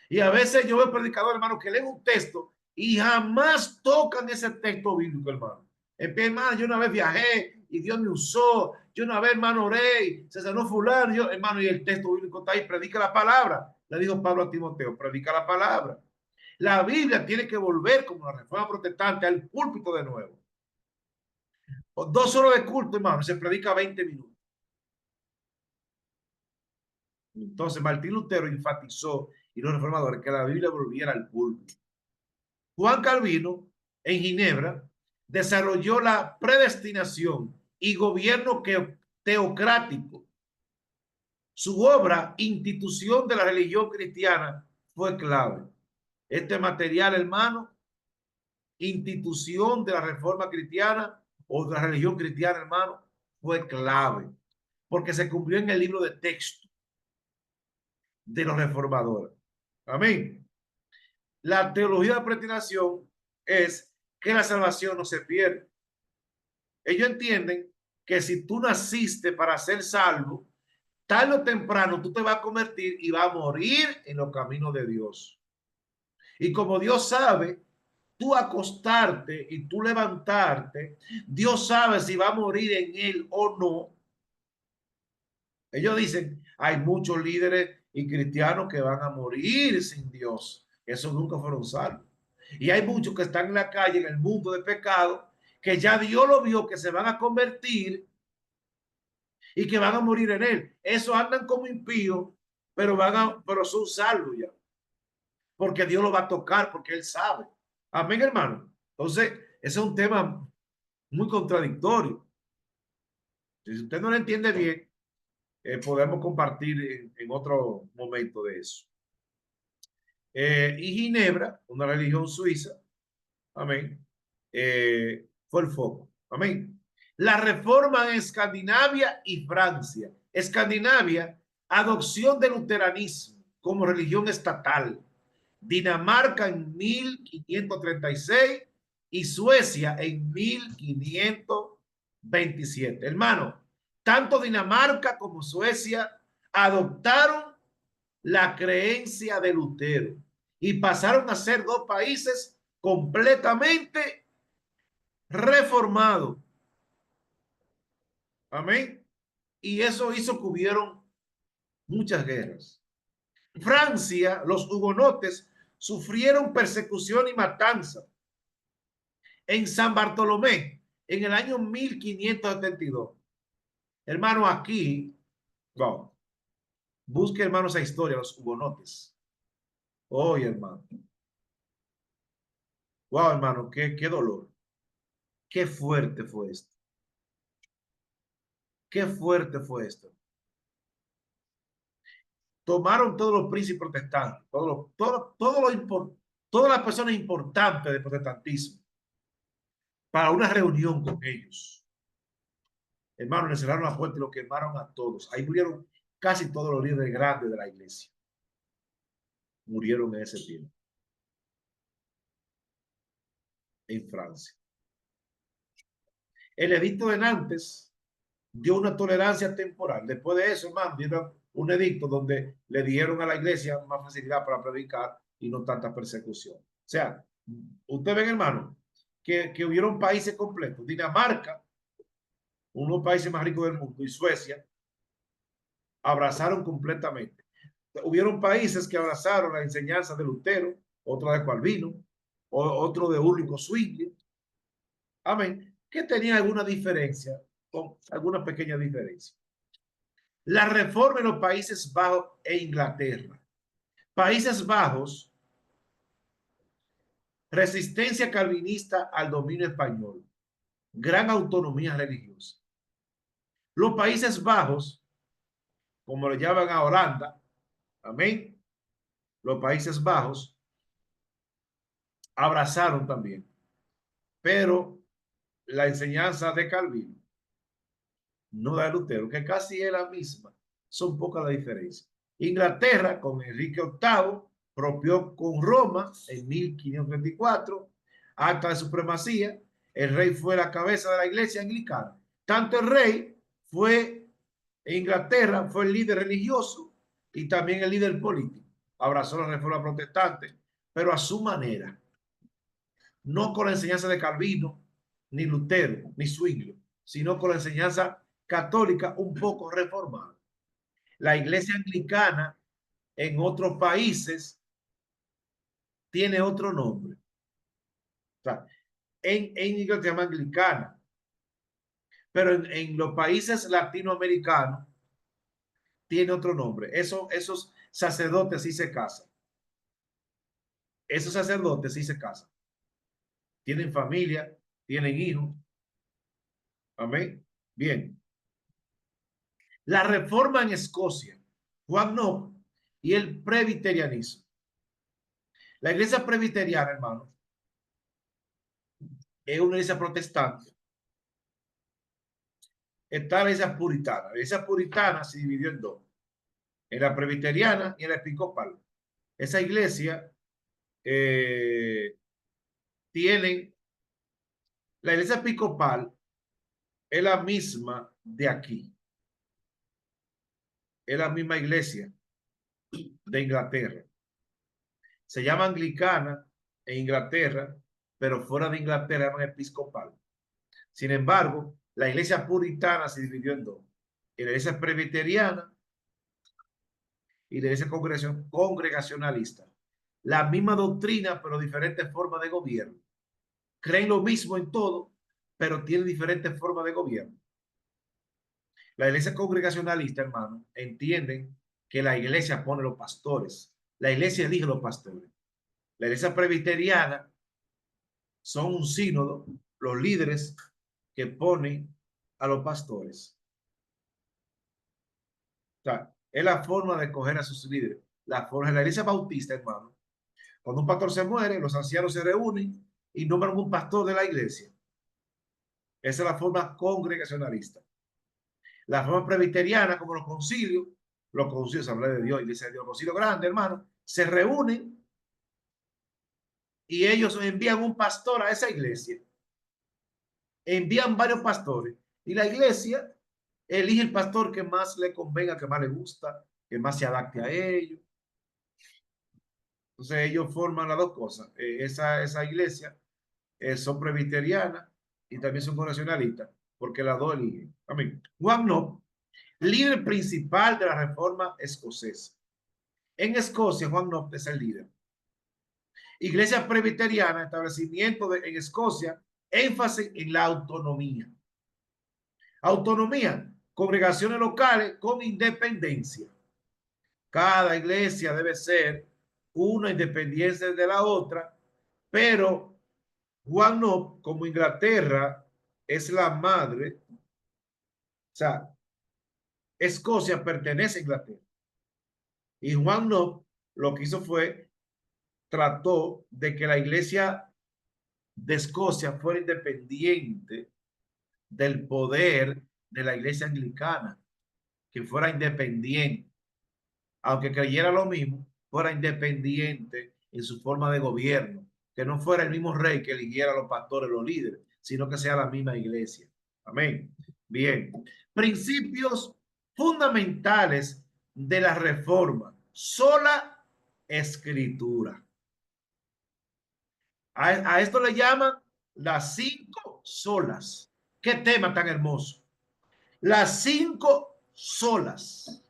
Y a veces yo veo predicadores, hermano, que leen un texto y jamás tocan ese texto bíblico, hermano. Hermano, yo una vez viajé y Dios me usó. Yo una vez, hermano, oré, se sanó fulano. Yo, hermano, y el texto bíblico está ahí, predica la palabra. Le dijo Pablo a Timoteo, predica la palabra. La Biblia tiene que volver, como la reforma protestante, al púlpito de nuevo. O 2 horas de culto, hermano, se predica 20 minutos. Entonces, Martín Lutero enfatizó y los reformadores que la Biblia volviera al púlpito. Juan Calvino, en Ginebra, desarrolló la predestinación y gobierno teocrático. Su obra, Institución de la Religión Cristiana, fue clave. Este material, hermano, Institución de la Reforma Cristiana o de la Religión Cristiana, hermano, fue clave, porque se cumplió en el libro de texto de los reformadores. Amén. La teología de predestinación es que la salvación no se pierde. Ellos entienden que si tú naciste para ser salvo, tarde o temprano tú te vas a convertir y vas a morir en los caminos de Dios. Y como Dios sabe, tú acostarte y tú levantarte, Dios sabe si va a morir en él o no. Ellos dicen, hay muchos líderes y cristianos que van a morir sin Dios. Esos nunca fueron salvos. Y hay muchos que están en la calle, en el mundo de pecado, que ya Dios lo vio, que se van a convertir y que van a morir en él. Esos andan como impíos, pero son salvos ya. porque Dios lo va a tocar, porque Él sabe. Amén, hermano. Entonces, ese es un tema muy contradictorio. Si usted no lo entiende bien, podemos compartir en otro momento de eso. Y Ginebra, una religión suiza, amén, fue el foco. Amén. La reforma en Escandinavia y Francia. Escandinavia, adopción del luteranismo como religión estatal. Dinamarca en 1536 y Suecia en 1527. Hermano, tanto Dinamarca como Suecia adoptaron la creencia de Lutero y pasaron a ser dos países completamente reformados. Amén. Y eso hizo que hubieron muchas guerras. Francia, los hugonotes sufrieron persecución y matanza. En San Bartolomé, en el año 1572. Hermano, aquí, wow, busque, hermano, esa historia, los hugonotes. Oye, hermano. Wow, hermano, qué dolor. Qué fuerte fue esto. Qué fuerte fue esto. Tomaron todos los príncipes protestantes, todas las personas importantes del protestantismo para una reunión con ellos. Hermano, le cerraron la puerta y lo quemaron a todos. Ahí murieron casi todos los líderes grandes de la iglesia. Murieron en ese tiempo. En Francia. El edicto de Nantes dio una tolerancia temporal. Después de eso, hermano, dieron un edicto donde le dieron a la iglesia más facilidad para predicar y no tanta persecución. O sea, usted ven, hermano, que hubieron países completos. Dinamarca, uno de los países más ricos del mundo, y Suecia, abrazaron completamente. Hubieron países que abrazaron la enseñanza de Lutero, otro de Calvino, otro de Ulrico Zwingli. Amén. Que tenía alguna diferencia, con alguna pequeña diferencia. La reforma en los Países Bajos e Inglaterra. Países Bajos, resistencia calvinista al dominio español, gran autonomía religiosa. Los Países Bajos, como le llaman a Holanda, amén, los Países Bajos abrazaron también, pero la enseñanza de Calvino, no de Lutero, que casi es la misma, son pocas las diferencias. Inglaterra, con Enrique VIII, rompió con Roma en 1534, acta de supremacía. El rey fue la cabeza de la iglesia anglicana. Tanto el rey fue en Inglaterra, fue el líder religioso y también el líder político. Abrazó la reforma protestante, pero a su manera, no con la enseñanza de Calvino, ni Lutero, ni Zwingli, sino con la enseñanza católica un poco reformada. La iglesia anglicana en otros países tiene otro nombre. O sea, en Inglaterra se llama anglicana, pero en los países latinoamericanos tiene otro nombre. Esos sacerdotes sí se casan. Esos sacerdotes sí se casan. Tienen familia, tienen hijos. Amén. Bien. La reforma en Escocia, Juan Knox y el presbiterianismo. La iglesia presbiteriana, hermano, es una iglesia protestante. Está la iglesia puritana. La iglesia puritana se dividió en dos, en la presbiteriana y en la episcopal. Esa iglesia tiene, la iglesia episcopal es la misma de aquí. Es la misma iglesia de Inglaterra. Se llama anglicana en Inglaterra, pero fuera de Inglaterra llaman episcopal. Sin embargo, la iglesia puritana se dividió en dos. En la iglesia presbiteriana y la iglesia congregacionalista. La misma doctrina, pero diferentes formas de gobierno. Creen lo mismo en todo, pero tienen diferentes formas de gobierno. La iglesia congregacionalista, hermano, entienden que la iglesia pone los pastores. La iglesia elige los pastores. La iglesia presbiteriana son un sínodo, los líderes que ponen a los pastores. O sea, es la forma de escoger a sus líderes. La forma de la iglesia bautista, hermano. Cuando un pastor se muere, los ancianos se reúnen y nombran un pastor de la iglesia. Esa es la forma congregacionalista. La forma presbiteriana, como los concilios, Asamblea de Dios, Iglesia de Dios, concilio grande, hermano, se reúnen y ellos envían un pastor a esa iglesia. Envían varios pastores y la iglesia elige el pastor que más le convenga, que más le gusta, que más se adapte a ellos. Entonces ellos forman las dos cosas. Esa iglesia son presbiterianas y también son congregacionalistas, porque las dos eligen. Amén. Juan Knox, líder principal de la reforma escocesa. En Escocia, Juan Knox es el líder. Iglesia presbiteriana, en Escocia, énfasis en la autonomía. Autonomía, congregaciones locales con independencia. Cada iglesia debe ser una independiente de la otra, pero Juan Knox, como Inglaterra es la madre, o sea, Escocia pertenece a Inglaterra. Y Juan Knox lo que hizo fue, trató de que la iglesia de Escocia fuera independiente del poder de la iglesia anglicana, que fuera independiente, aunque creyera lo mismo, fuera independiente en su forma de gobierno, que no fuera el mismo rey que eligiera a los pastores, los líderes, sino que sea la misma iglesia. Amén. Bien. Principios fundamentales de la reforma. Sola escritura. A esto le llaman las 5 solas. Qué tema tan hermoso. Las 5 solas.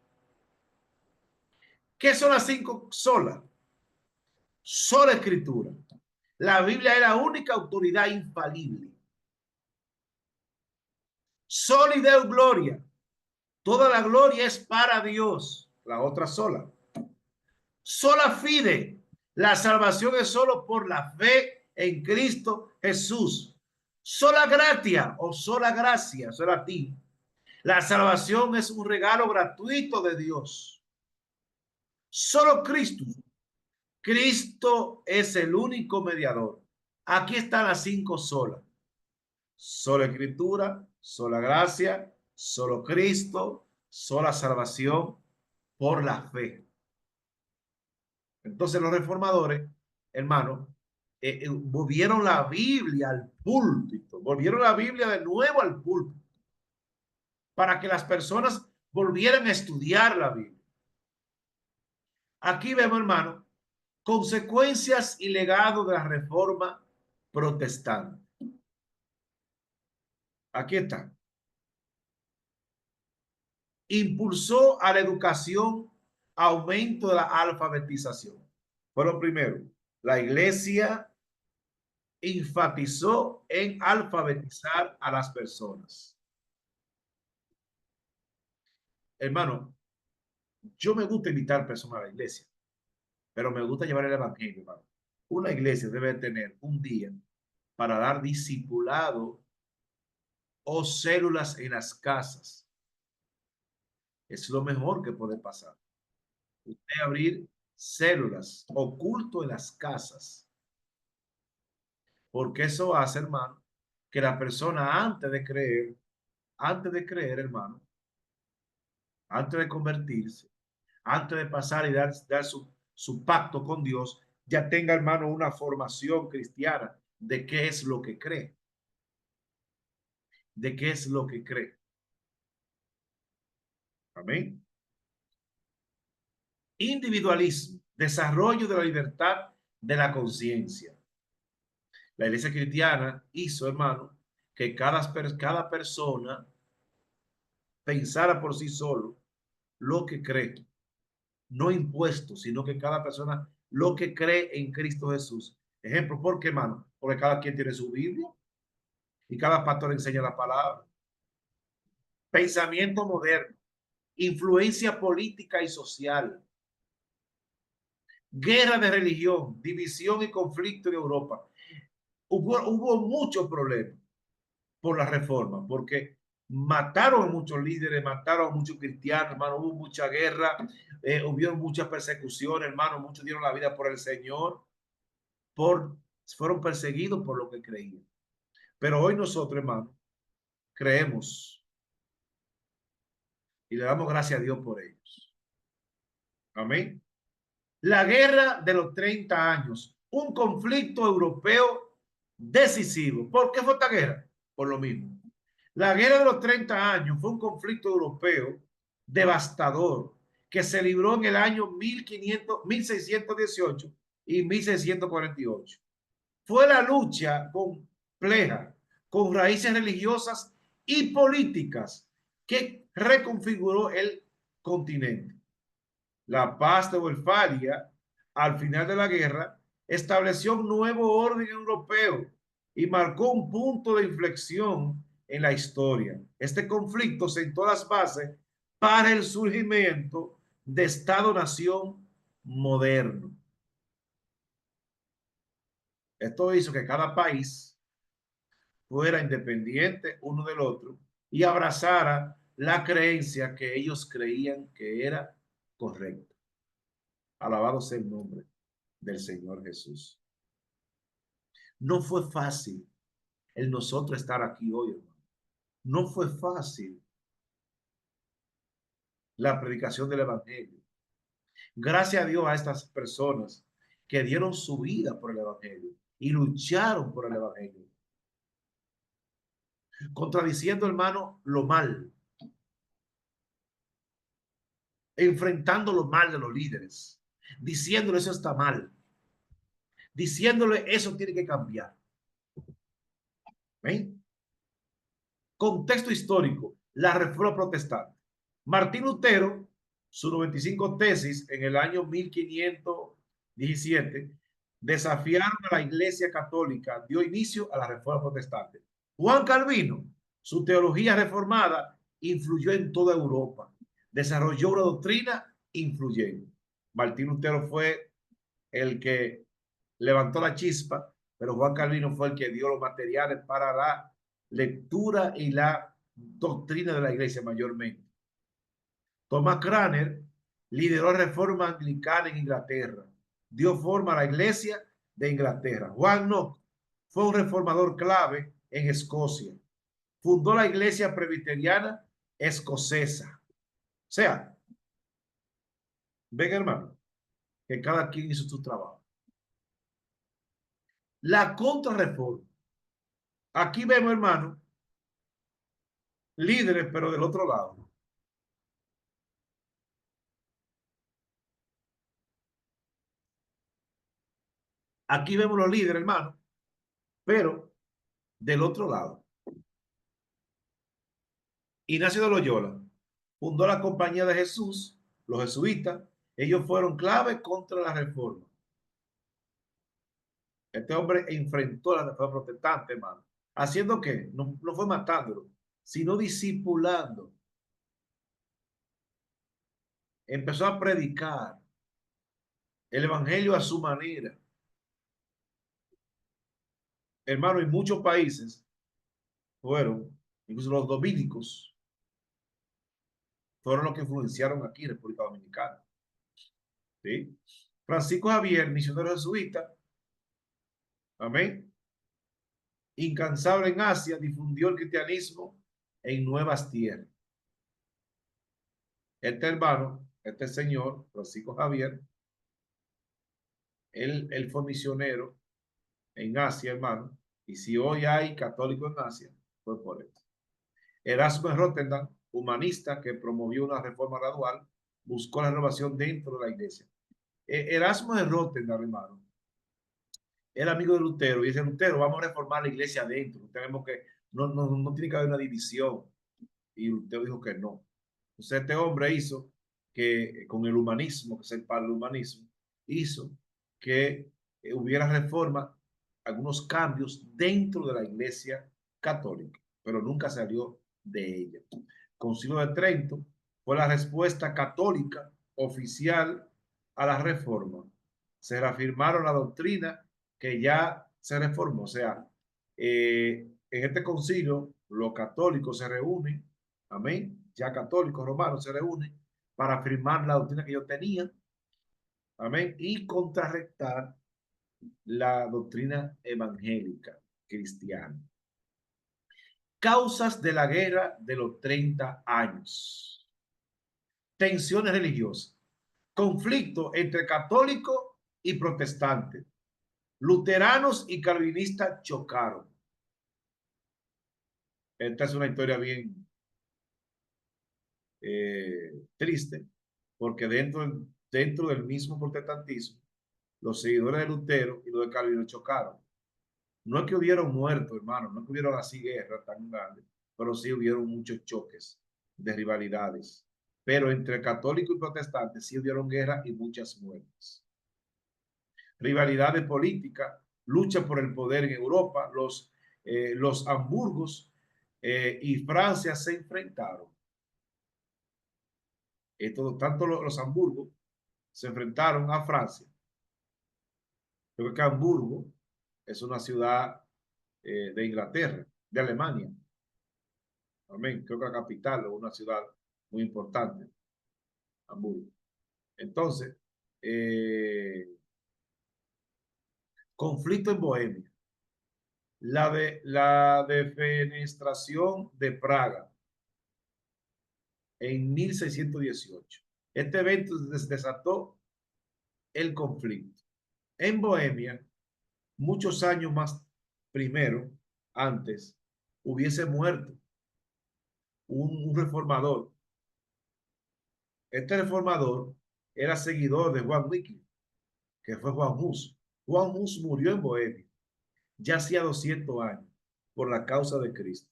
¿Qué son las 5 solas? Sola escritura. La Biblia es la única autoridad infalible. Sola y Deo gloria. Toda la gloria es para Dios. La otra sola. Sola fide. La salvación es solo por la fe en Cristo Jesús. Sola gratia o sola gracia, sola a ti. La salvación es un regalo gratuito de Dios. Solo Cristo. Cristo es el único mediador. Aquí están las 5 solas. Sola escritura, sola gracia, solo Cristo, sola salvación por la fe. Entonces los reformadores, hermanos, volvieron la Biblia al púlpito, volvieron la Biblia de nuevo al púlpito, para que las personas volvieran a estudiar la Biblia. Aquí vemos, hermano, consecuencias y legado de la reforma protestante. Aquí está. Impulsó a la educación, aumento de la alfabetización. Fue lo primero. La iglesia enfatizó en alfabetizar a las personas. Hermano, yo me gusta invitar personas a la iglesia, pero me gusta llevar el evangelio, hermano. Una iglesia debe tener un día para dar discipulado o células en las casas. Es lo mejor que puede pasar. Usted abrir células oculto en las casas. Porque eso hace, hermano, que la persona antes de creer, hermano, antes de convertirse, antes de pasar y dar su pacto con Dios, ya tenga, hermano, una formación cristiana de qué es lo que cree. De qué es lo que cree. Amén. Individualismo, desarrollo de la libertad de la conciencia. La iglesia cristiana hizo, hermano, que cada persona pensara por sí solo lo que cree, no impuesto, sino que cada persona lo que cree en Cristo Jesús. Ejemplo, ¿por qué, hermano? Porque cada quien tiene su Biblia y cada pastor enseña la palabra. Pensamiento moderno, influencia política y social, guerra de religión, división y conflicto en Europa. Hubo muchos problemas por la reforma, porque mataron a muchos líderes, mataron a muchos cristianos, hermano, hubo mucha guerra, hubo muchas persecuciones, hermano, muchos dieron la vida por el Señor, por, fueron perseguidos por lo que creían. Pero hoy nosotros, hermano, creemos y le damos gracias a Dios por ellos. Amén. La guerra de los 30 años, un conflicto europeo decisivo. ¿Por qué fue esta guerra? Por lo mismo. La guerra de los 30 años fue un conflicto europeo devastador que se libró en el año 1618 y 1648. Fue la lucha compleja con raíces religiosas y políticas que reconfiguró el continente. La paz de Westfalia, al final de la guerra, estableció un nuevo orden europeo y marcó un punto de inflexión en la historia. Este conflicto sentó las bases para el surgimiento de Estado-nación moderno. Esto hizo que cada país fuera independiente uno del otro y abrazara la creencia que ellos creían que era correcta. Alabado sea el nombre del Señor Jesús. No fue fácil el nosotros estar aquí hoy, hermano. No fue fácil la predicación del Evangelio. Gracias a Dios a estas personas que dieron su vida por el Evangelio y lucharon por el Evangelio. Contradiciendo, hermano, lo mal. Enfrentando lo mal de los líderes. Diciéndole eso está mal. Diciéndole eso tiene que cambiar. ¿Ven? Contexto histórico. La Reforma Protestante. Martín Lutero, sus 95 tesis en el año 1517, desafiaron a la Iglesia Católica, dio inicio a la Reforma Protestante. Juan Calvino, su teología reformada, influyó en toda Europa, desarrolló una doctrina influyente. Martín Lutero fue el que levantó la chispa, pero Juan Calvino fue el que dio los materiales para la lectura y la doctrina de la iglesia mayormente. Thomas Cranmer lideró la reforma anglicana en Inglaterra, dio forma a la iglesia de Inglaterra. Juan Knox fue un reformador clave en Escocia, fundó la iglesia presbiteriana escocesa. O sea, ven hermano, que cada quien hizo su trabajo. La contrarreforma. Aquí vemos, hermano, líderes, pero del otro lado. Aquí vemos los líderes, hermano, pero del otro lado. Ignacio de Loyola fundó la Compañía de Jesús, los jesuitas. Ellos fueron clave contra la reforma. Este hombre enfrentó la reforma protestante, hermano. ¿Haciendo qué? No, no fue matándolo, sino discipulando. Empezó a predicar el evangelio a su manera. Hermano, en muchos países fueron, incluso los dominicos, fueron los que influenciaron aquí en República Dominicana. ¿Sí? Francisco Javier, misionero jesuita, amén, incansable en Asia, difundió el cristianismo en nuevas tierras. Este hermano, este señor, Francisco Javier, él fue misionero en Asia, hermano, y si hoy hay católicos en Asia, fue por él. Erasmo de Rotterdam, humanista que promovió una reforma gradual, buscó la renovación dentro de la iglesia. Erasmo de Rotterdam, hermano, era amigo de Lutero y dice, Lutero, vamos a reformar la iglesia adentro. Tenemos que, no tiene que haber una división. Y Lutero dijo que no. Entonces este hombre hizo que, con el humanismo, que es el padre del humanismo, hizo que hubiera reforma, algunos cambios dentro de la iglesia católica, pero nunca salió de ella. Concilio de Trento fue la respuesta católica oficial a la reforma. se reafirmaron la doctrina que ya se reformó. O sea, en este concilio los católicos se reúnen, amén, ya católicos romanos se reúnen para afirmar la doctrina que ellos tenían, amén, y contrarrestar la doctrina evangélica cristiana. Causas de la guerra de los 30 años. Tensiones religiosas. Conflicto entre católicos y protestantes. Luteranos y calvinistas chocaron. Esta es una historia bien triste, porque dentro del mismo protestantismo, los seguidores de Lutero y los de Calvino chocaron. No es que hubieron muertos, hermano, no es que hubieron así guerras tan grandes, pero sí hubieron muchos choques de rivalidades. Pero entre católicos y protestantes sí hubieron guerras y muchas muertes. Rivalidades políticas, lucha por el poder en Europa, los Hamburgos y Francia se enfrentaron. Tanto los Hamburgos se enfrentaron a Francia. Creo que Hamburgo es una ciudad de Inglaterra, de Alemania. Amén. Creo que la capital es una ciudad muy importante, Hamburgo. Entonces, conflicto en Bohemia. La defenestración de Praga en 1618. Este evento desató el conflicto. En Bohemia, muchos años más primero, antes, hubiese muerto un reformador. Este reformador era seguidor de Juan Wycliffe, que fue Juan Hus. Juan Hus murió en Bohemia, ya hacía 200 años, por la causa de Cristo.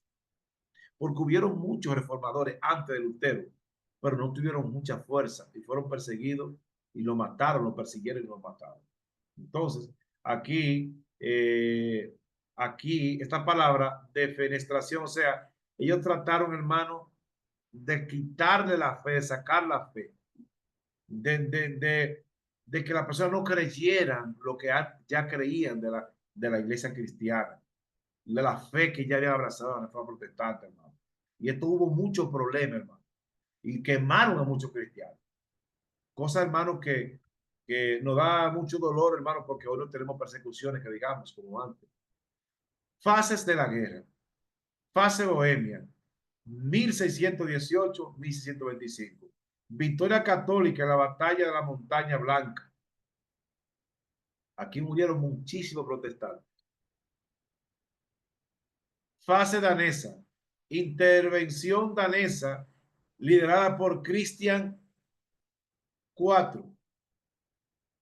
Porque hubieron muchos reformadores antes de Lutero, pero no tuvieron mucha fuerza y fueron perseguidos y lo mataron, lo persiguieron y lo mataron. Entonces, aquí esta palabra defenestración, o sea, ellos trataron, hermano, de quitarle la fe, de sacar la fe, de que las personas no creyeran lo que ya creían de la iglesia cristiana, de la fe que ya había abrazado la reforma protestante, hermano. Y esto hubo muchos problemas, hermano, y quemaron a muchos cristianos. Cosa, hermano, que nos da mucho dolor, hermano, porque hoy no tenemos persecuciones que digamos como antes. Fases de la guerra. Fase Bohemia, 1618-1625. Victoria católica en la batalla de la Montaña Blanca. Aquí murieron muchísimos protestantes. Fase danesa. Intervención danesa liderada por Cristian IV,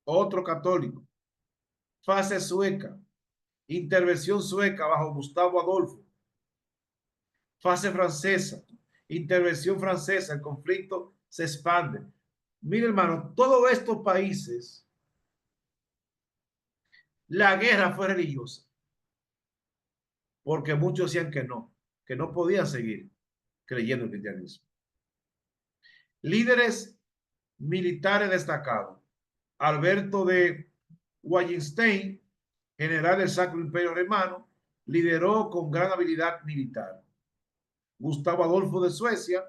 otro católico. Fase sueca. Intervención sueca bajo Gustavo Adolfo. Fase francesa. Intervención francesa. El conflicto se expande. Mire, hermano, todos estos países, la guerra fue religiosa. Porque muchos decían que no podían seguir creyendo en el cristianismo. Líderes militares destacados. Alberto de Wallenstein, general del Sacro Imperio Romano, lideró con gran habilidad militar. Gustavo Adolfo de Suecia,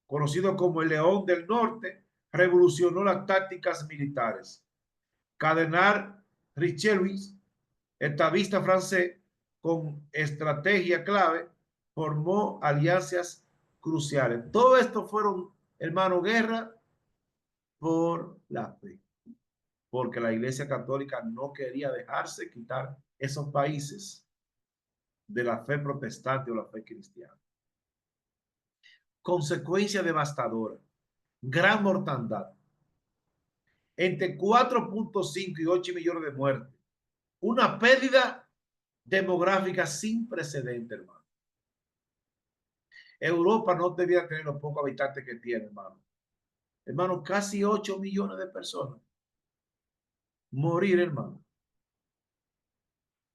conocido como el León del Norte, revolucionó las tácticas militares. Cardenal Richelieu, estadista francés, con estrategia clave, formó alianzas cruciales. Todo esto fueron, hermano, guerra por la fe, porque la Iglesia Católica no quería dejarse quitar esos países de la fe protestante o la fe cristiana. Consecuencia devastadora, gran mortandad, entre 4.5 y 8 millones de muertes, una pérdida demográfica sin precedente, hermano. Europa no debía tener los pocos habitantes que tiene, hermano. Hermano, casi 8 millones de personas. Morir, hermano.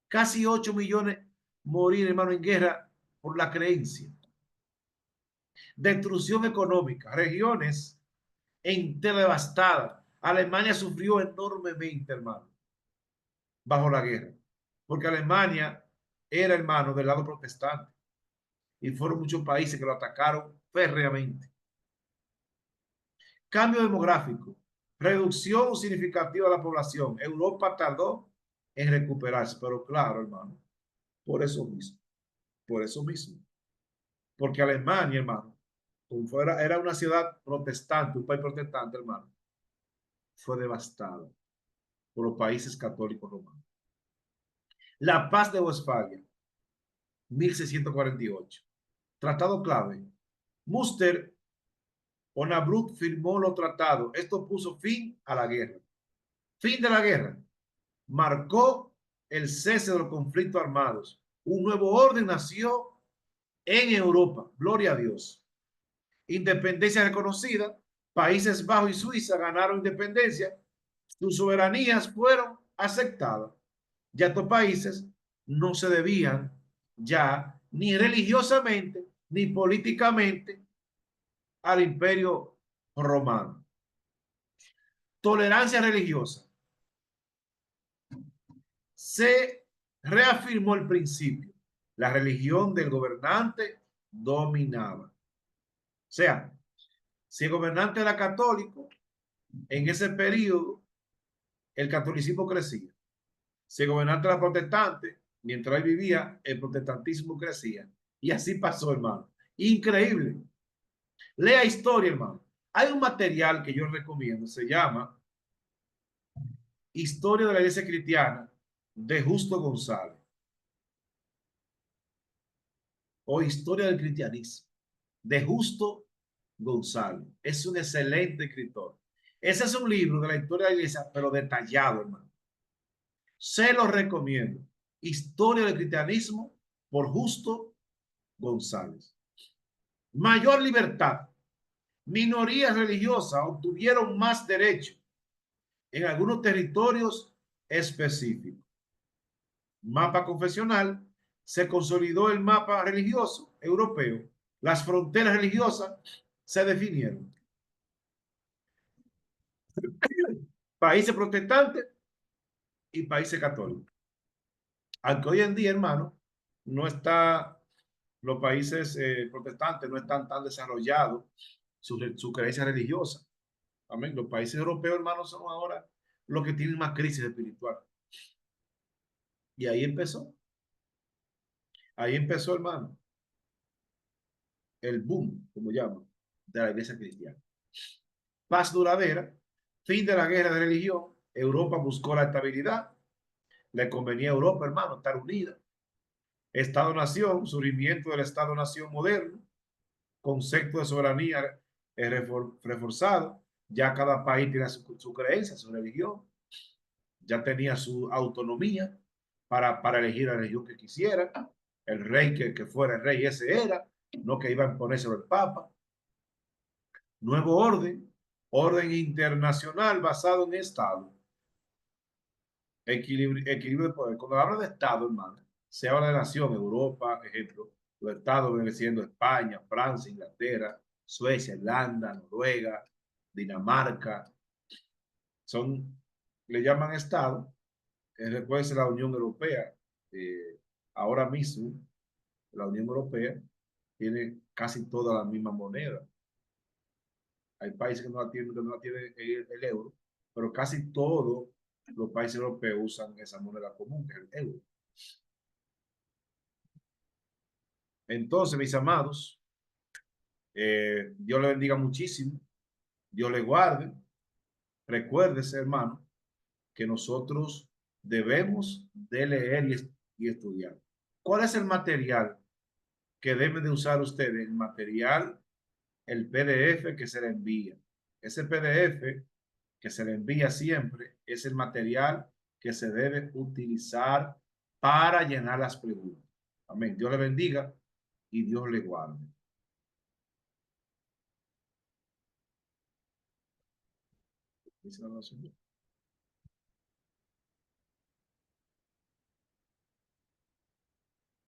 Casi 8 millones morir, hermano, en guerra por la creencia. Destrucción económica, regiones enteras devastadas, Alemania sufrió enormemente, hermano, bajo la guerra, porque Alemania era hermano del lado protestante y fueron muchos países que lo atacaron férreamente. Cambio demográfico, reducción significativa de la población. Europa tardó en recuperarse, pero claro, hermano, por eso mismo, porque Alemania, hermano, como fuera, era una ciudad protestante, un país protestante, hermano, fue devastado por los países católicos romanos. La paz de Westfalia, 1648. Tratado clave. Münster o Nabruk firmó los tratados. Esto puso fin a la guerra. Fin de la guerra. Marcó el cese de los conflictos armados. Un nuevo orden nació en Europa. Gloria a Dios. Independencia reconocida. Países Bajos y Suiza ganaron independencia. Sus soberanías fueron aceptadas. Ya estos países no se debían ya ni religiosamente ni políticamente al imperio romano. Tolerancia religiosa. Se reafirmó el principio. La religión del gobernante dominaba. O sea, si el gobernante era católico, en ese periodo el catolicismo crecía. Si el gobernante era protestante, mientras él vivía, el protestantismo crecía. Y así pasó, hermano. Increíble. Lea historia, hermano. Hay un material que yo recomiendo, se llama Historia de la Iglesia Cristiana de Justo González o Historia del Cristianismo de Justo González. Es un excelente escritor. Ese es un libro de la historia de la iglesia, pero detallado, hermano. Se lo recomiendo. Historia del Cristianismo por Justo González. Mayor libertad. Minorías religiosas obtuvieron más derechos en algunos territorios específicos. Mapa confesional, se consolidó el mapa religioso europeo. Las fronteras religiosas se definieron. Países protestantes y países católicos. Aunque hoy en día, hermano, no está, los países protestantes no están tan desarrollados su creencia religiosa. Amén. Los países europeos, hermanos, son ahora los que tienen más crisis espiritual. Y ahí empezó, hermano, el boom, como llaman, de la iglesia cristiana. Paz duradera, fin de la guerra de religión, Europa buscó la estabilidad, le convenía a Europa, hermano, estar unida. Estado-nación, surgimiento del Estado-nación moderno, concepto de soberanía reforzado, ya cada país tiene su creencia, su religión, ya tenía su autonomía para elegir la religión que quisiera, el rey que fuera el rey, ese era, no que iba a imponerse el Papa. Nuevo orden internacional basado en Estado, equilibrio de poder. Cuando habla de Estado, hermano, se habla de nación, Europa, ejemplo, los estados vienen siendo España, Francia, Inglaterra, Suecia, Irlanda, Noruega, Dinamarca, son, le llaman Estado, puede ser la Unión Europea. Ahora mismo, la Unión Europea tiene casi toda la misma moneda. Hay países que no tienen el euro, pero casi todos los países europeos usan esa moneda común, que es el euro. Entonces, mis amados, Dios le bendiga muchísimo, Dios le guarde. Recuérdese, hermano, que nosotros debemos de leer y estudiar. ¿Cuál es el material que deben de usar ustedes? El material, el PDF que se le envía. Ese PDF que se le envía siempre es el material que se debe utilizar para llenar las preguntas. Amén. Dios le bendiga y Dios le guarde. Dice la oración.